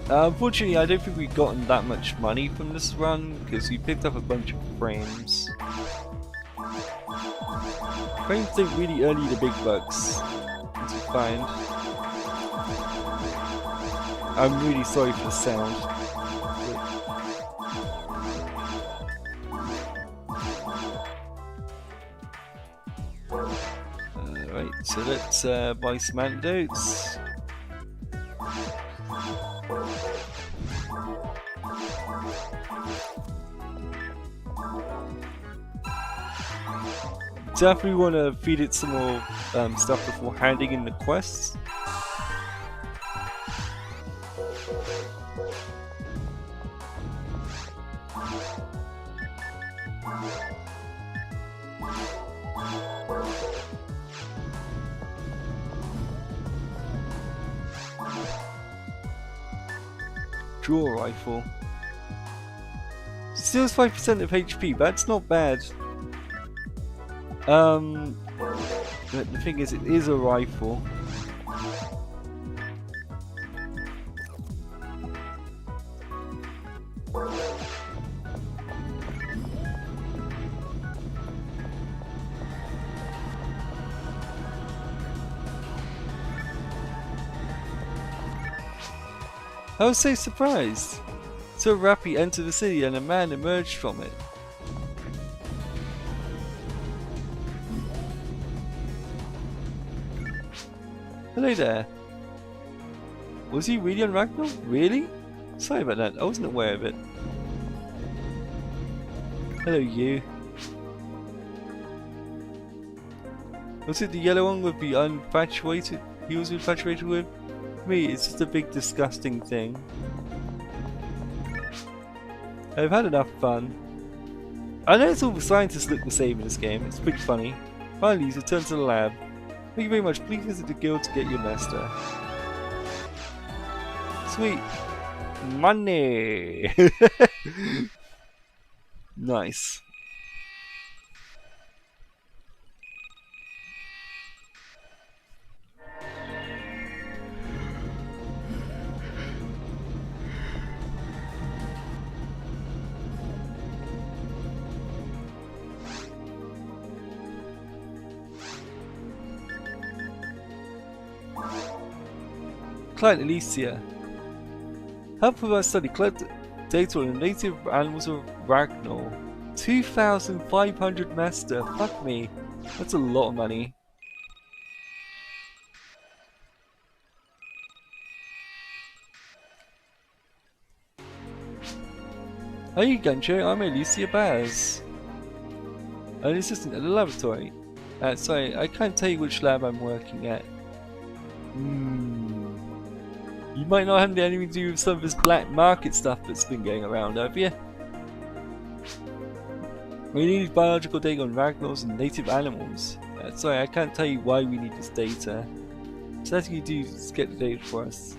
Unfortunately, I don't think we've gotten that much money from this run because we picked up a bunch of frames. Frames don't really earn you the big bucks, as you find. I'm really sorry for the sound. Alright, so let's buy some antidotes. Definitely want to feed it some more stuff before handing in the quests. Draw rifle. Steals 5% of HP, that's not bad. But the thing is, it is a rifle. I was so surprised. So Rappy entered the city and a man emerged from it. Hello there. Was he really on Ragnar? Really? Sorry about that, I wasn't aware of it. Hello you. Was it the yellow one would be infatuated? He was infatuated with me? It's just a big disgusting thing. I've had enough fun. I noticed all the scientists look the same in this game, it's pretty funny. Finally, he's returned to the lab. Thank you very much, please visit the guild to get your master. Sweet. Money! Nice. Client Alicia. Help with our study. Collect data on the native animals of Ragnar. 2,500 master. Fuck me. That's a lot of money. Hey Guncho, I'm Alicia Baz. I'm an assistant at the laboratory. Sorry, I can't tell you which lab I'm working at. You might not have anything to do with some of this black market stuff that's been going around, have you? We need biological data on Ragnars and native animals. Sorry, I can't tell you why we need this data. So that's what you do is get the data for us.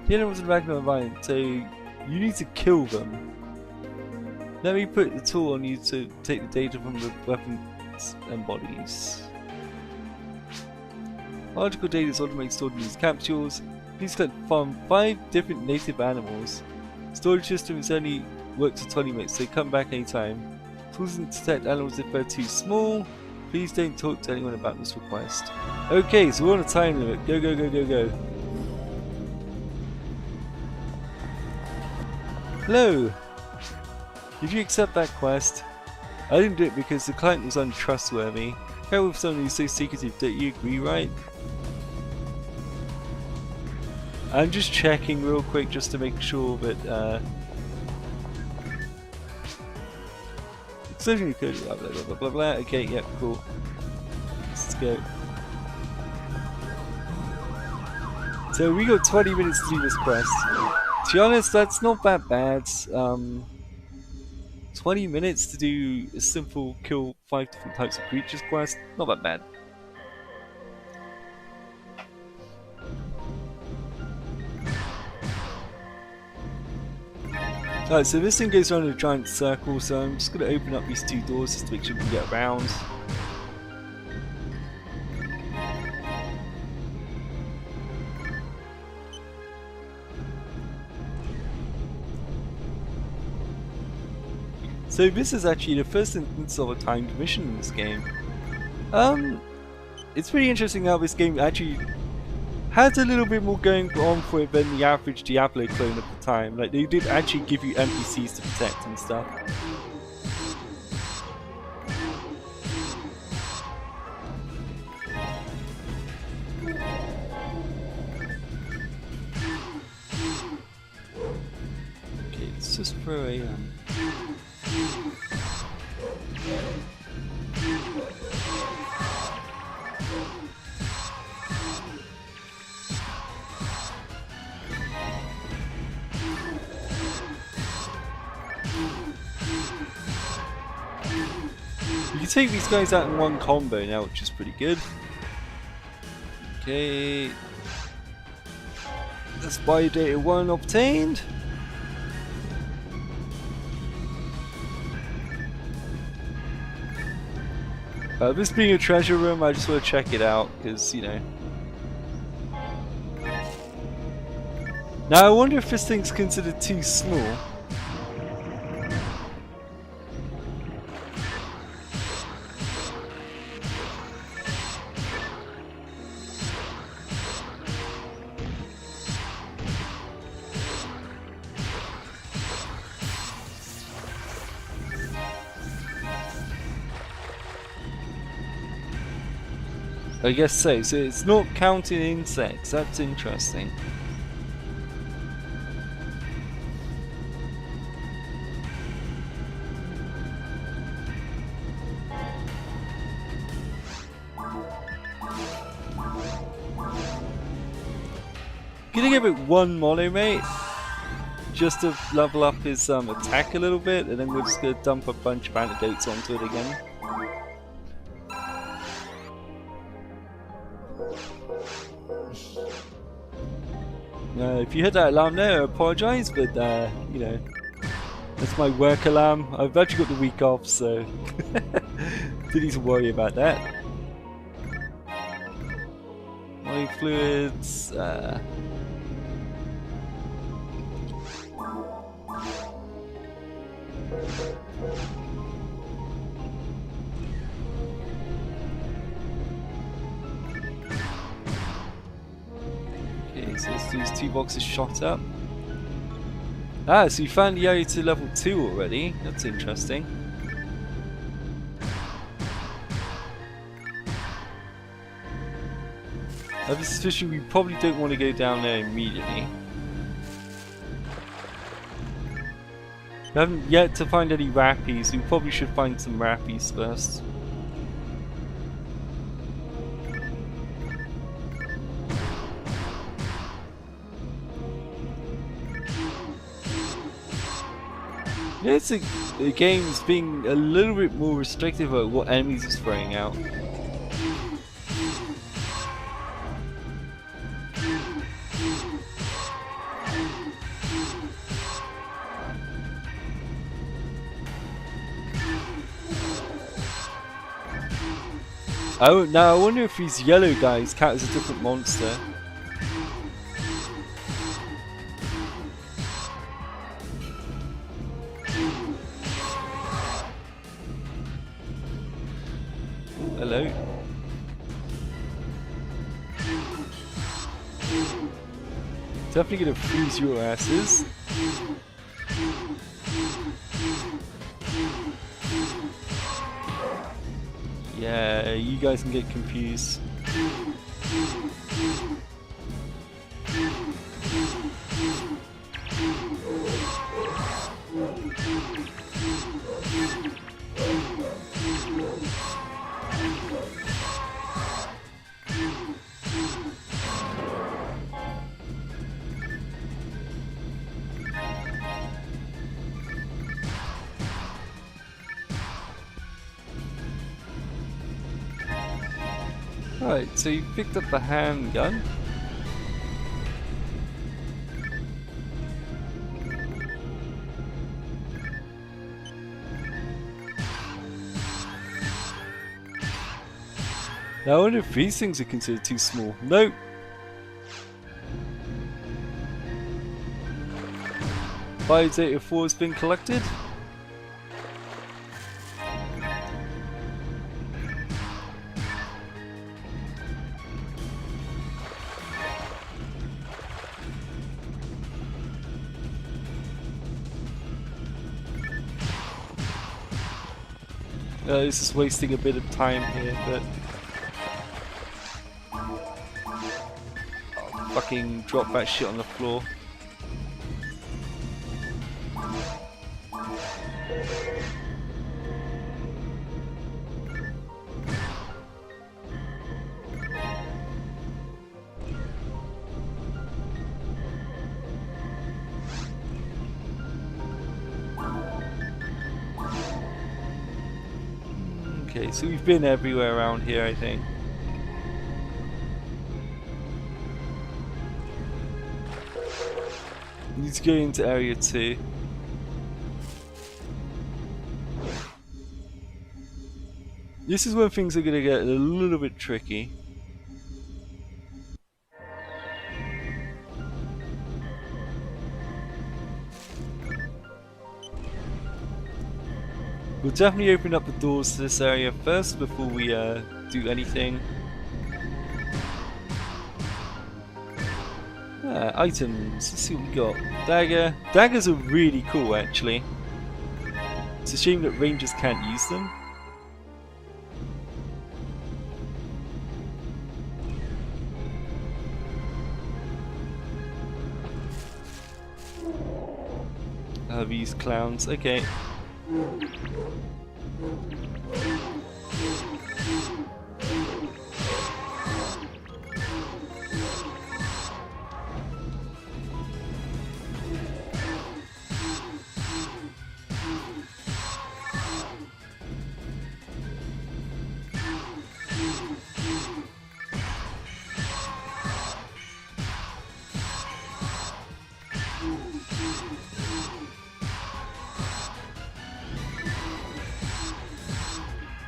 The animals in Ragnar are violent, so you need to kill them. Let me put the tool on you to take the data from the weapons and bodies. Biological data is automatically stored in these capsules. Please collect from 5 different native animals. Storage systems only works for 20 minutes, so come back anytime. Tools and detect animals if they're too small. Please don't talk to anyone about this request. Okay, so we're on a time limit. Go, go, go, go, go. Hello! Did you accept that quest? I didn't do it because the client was untrustworthy. How with someone who's so secretive, don't you agree, right? I'm just checking real quick just to make sure that exclusion code, blah blah blah blah blah blah. Okay, yep, cool. Let's go. So we got 20 minutes to do this quest. To be honest, that's not that bad. 20 minutes to do a simple kill 5 different types of creatures quest, not that bad. Alright, so this thing goes around in a giant circle, so I'm just going to open up these 2 doors just to make sure we can get around. So this is actually the first instance of a timed mission in this game. It's pretty interesting how this game actually has a little bit more going on for it than the average Diablo clone at the time. Like, they did actually give you NPCs to protect and stuff. Okay, let's just throw a you can take these guys out in one combo now, which is pretty good. Okay. That's biodata 1 obtained. This being a treasure room, I just want to check it out, because, you know. Now I wonder if this thing's considered too small. I guess so. So it's not counting insects. That's interesting. Gonna give it one monomate just to level up his attack a little bit, and then we're just gonna dump a bunch of antidotes onto it again. If you hit that alarm there, I apologise, but you know, that's my work alarm. I've actually got the week off, so don't need to worry about that. My fluids. So let's do these 2 boxes shot up. Ah, so you found the area to level 2 already. That's interesting. I have a suspicion we probably don't want to go down there immediately. We haven't yet to find any rappies. We probably should find some rappies first. Yeah, it's the game's being a little bit more restrictive about what enemies it's throwing out. Oh, now I wonder if these yellow guys count as a different monster. Hello. Definitely gonna freeze your asses. Yeah, you guys can get confused. Right, so you picked up the handgun. Now I wonder if these things are considered too small. Nope. Biodata 4 has been collected. This is wasting a bit of time here, but I'll fucking drop that shit on the floor. Okay, so we've been everywhere around here, I think. We need to go into area 2. This is where things are going to get a little bit tricky. We'll definitely open up the doors to this area first before we do anything. Items, let's see what we got. Dagger. Daggers are really cool actually. It's a shame that rangers can't use them. These clowns. Okay.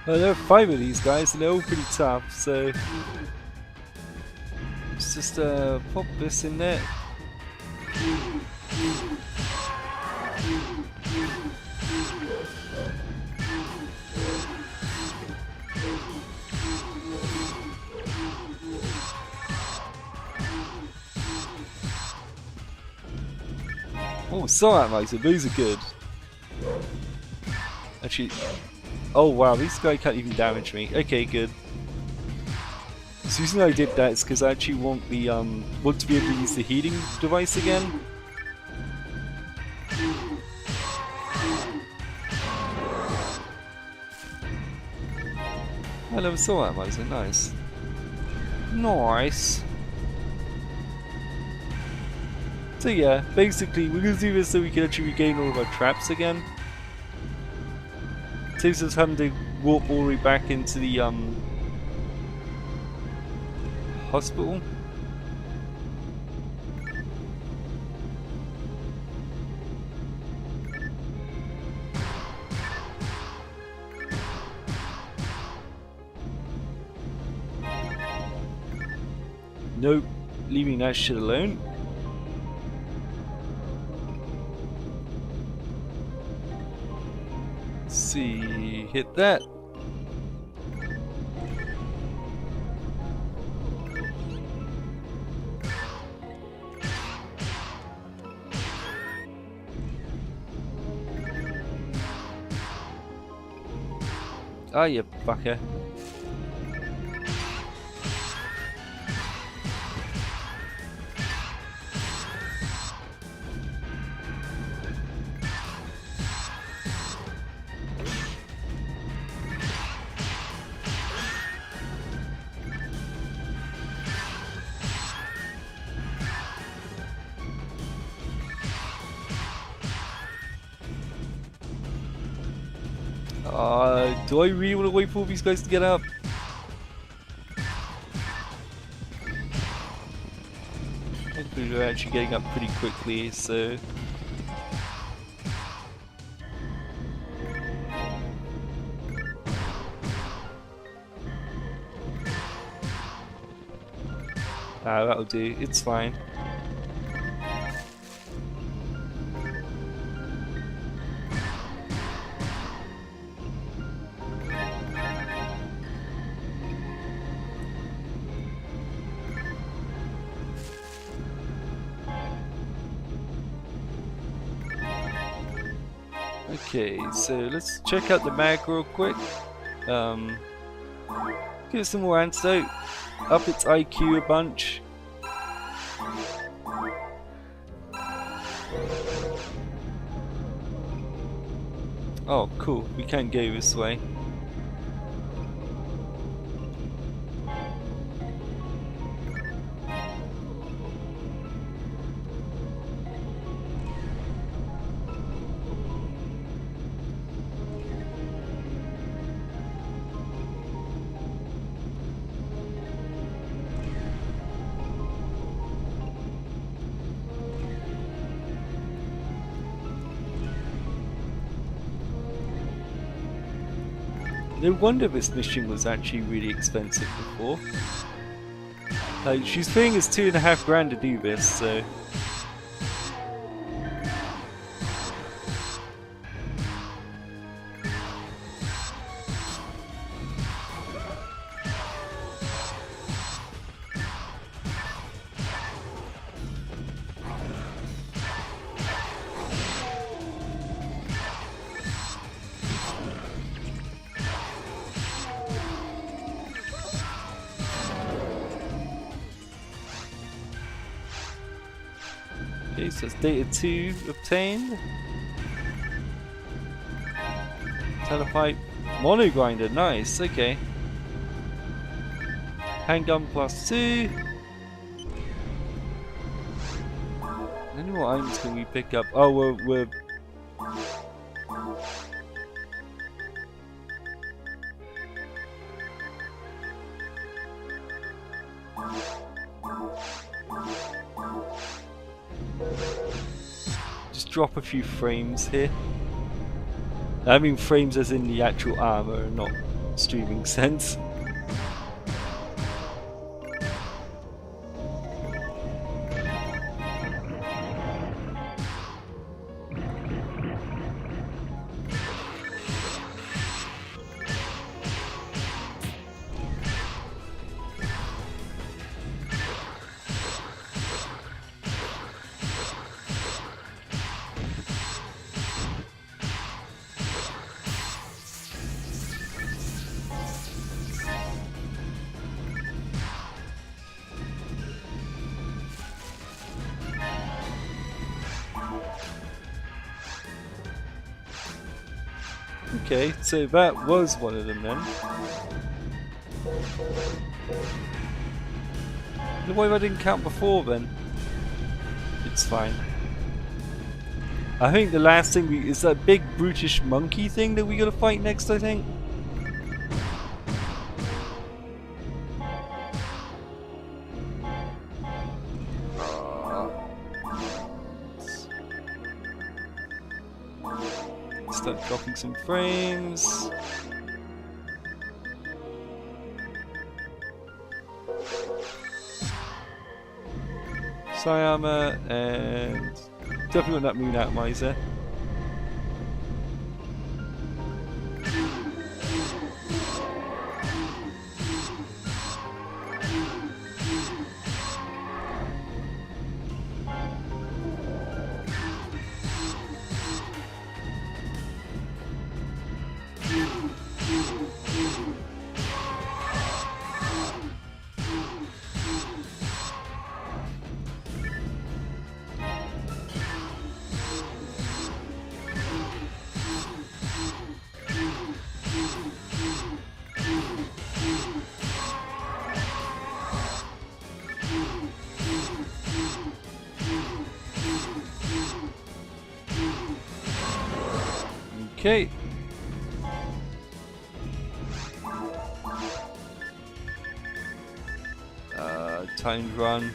There are 5 of these guys, and they're all pretty tough, so let's just pop this in there. Oh, so amazing, these are good. Actually, oh wow, this guy can't even damage me. Okay, good. So the reason I did that is because I actually want the want to be able to use the healing device again. I never saw that amazing, nice. Nice. So yeah, basically we're gonna do this so we can actually regain all of our traps again. Saves us having to warp all the way back into the hospital. Nope, leaving that shit alone. See, hit that. Ah, you fucker. Do I really want to wait for all these guys to get up? Hopefully they're actually getting up pretty quickly, so... Ah, that'll do, it's fine. Okay, so let's check out the mag real quick. Get some more antidote. Up its IQ a bunch. Oh, cool. We can't go this way. No wonder this mission was actually really expensive before. Like, she's paying us $2.5 grand to do this, so... Okay, so that's data 2 obtained. Telepipe. Mono grinder, nice, okay. Handgun +2. Any more items can we pick up? Oh, we're just drop a few frames here. I mean frames as in the actual armor, not streaming sense. Okay, so that was one of them then. Why I didn't count before then? It's fine. I think the last thing is that big brutish monkey thing that we gotta fight next, I think. Start dropping some frames. Sayama and definitely want that moon atomizer. Okay. Time run.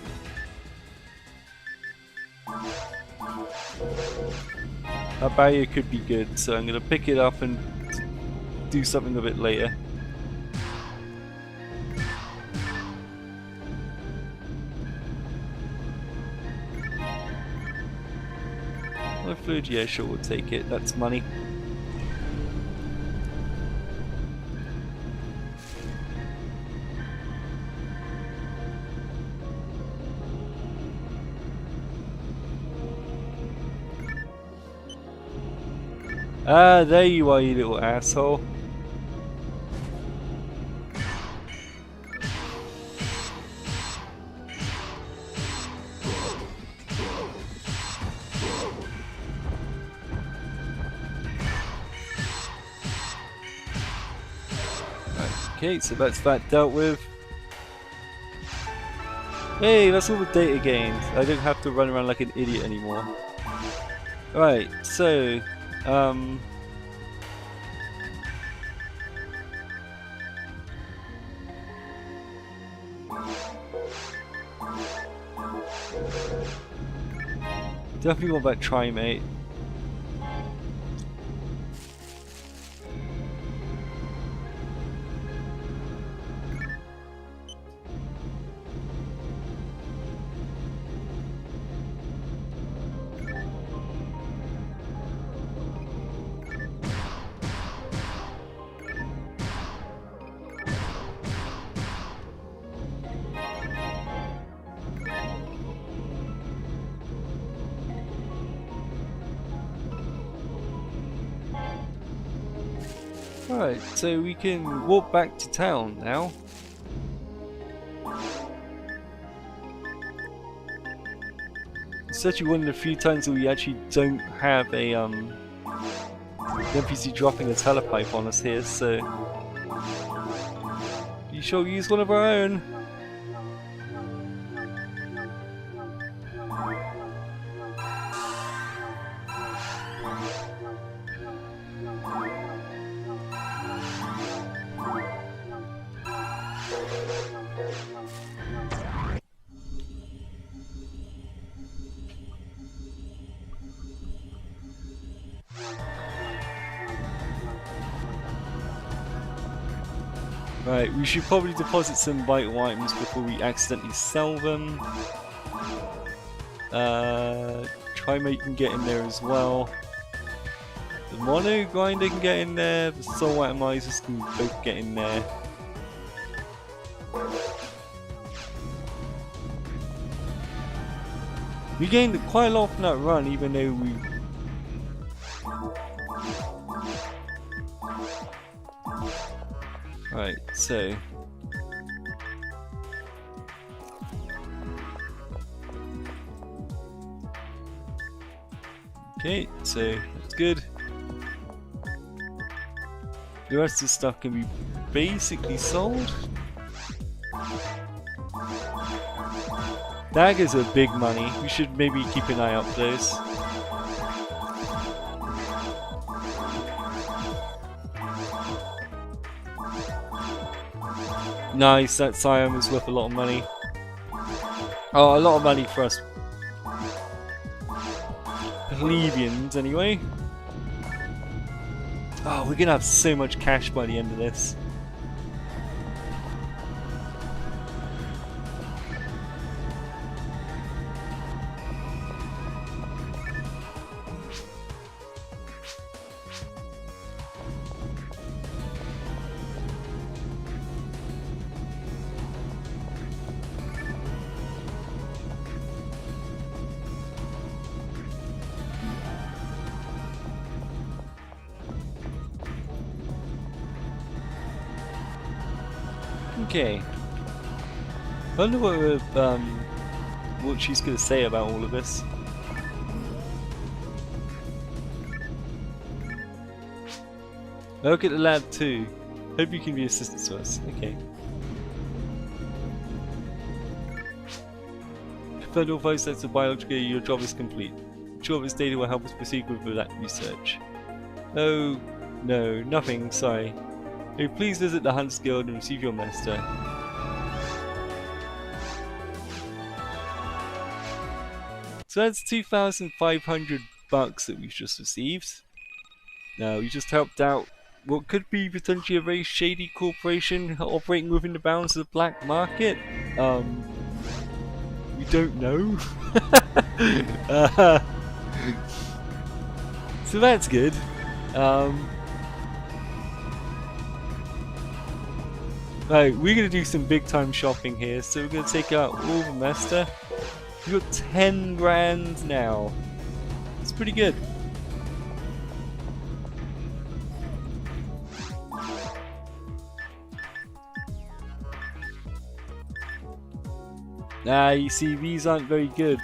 That barrier could be good, so I'm gonna pick it up and do something with it later. No fluid, yeah, sure, we'll take it. That's money. Ah, there you are, you little asshole. Okay, so that's that dealt with. Hey, that's all the data gains. I don't have to run around like an idiot anymore. Right, so definitely want that trimate. Alright, so we can walk back to town now. It's actually one of the few times that we actually don't have a The NPC dropping a telepipe on us here, so you shall use one of our own. Right, we should probably deposit some vital items before we accidentally sell them. Trimate can get in there as well. The mono grinder can get in there, the soul atomizers can both get in there. We gained quite a lot from that run, even though we... Right, so... Okay, so that's good. The rest of the stuff can be basically sold. Daggers are big money. We should maybe keep an eye out for those. Nice, that Scion was worth a lot of money. Oh, a lot of money for us plebeians, anyway. Oh, we're gonna have so much cash by the end of this. Okay. I wonder what she's gonna say about all of this. Look at the lab too. Hope you can be assistance to us. Okay. Federal voice sets of biological, your job is complete. Sure, this data will help us proceed with that research. Oh, no, nothing, sorry. May please visit the Hunters Guild and receive your master. So that's 2,500 bucks that we've just received. Now, we just helped out what could be potentially a very shady corporation operating within the bounds of the black market. We don't know. So that's good. Right, we're gonna do some big time shopping here, so we're gonna take out all the master. We've got 10 grand now. It's pretty good. You see, these aren't very good.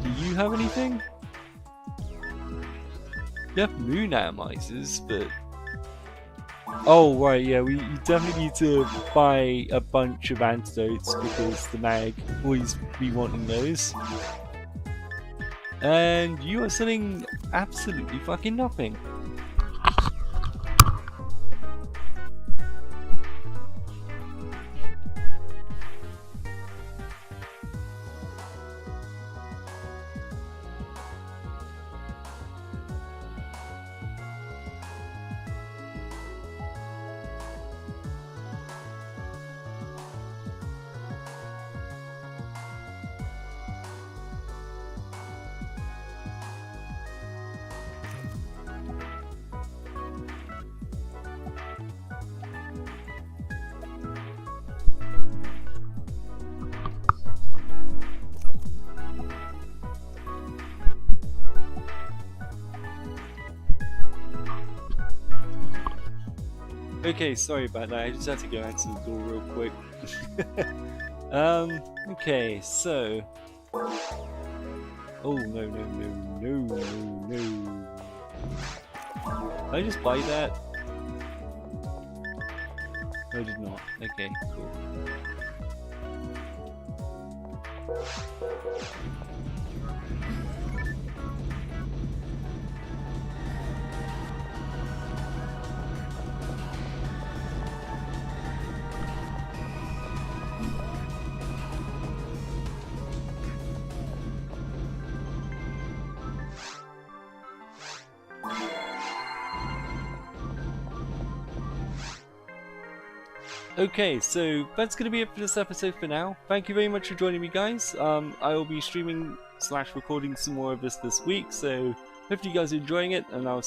Do you have anything? You have moon atomizers, but... Oh, right, yeah, you definitely need to buy a bunch of antidotes because the mag always be wanting those. And you are selling absolutely fucking nothing. Okay, sorry about that, I just had to go answer the door real quick. Okay, so... Oh no no no no no no. Did I just buy that? No, I did not. Okay, cool. Okay, so that's going to be it for this episode for now. Thank you very much for joining me, guys. I will be streaming / recording some more of this week, so hopefully you guys are enjoying it, and I'll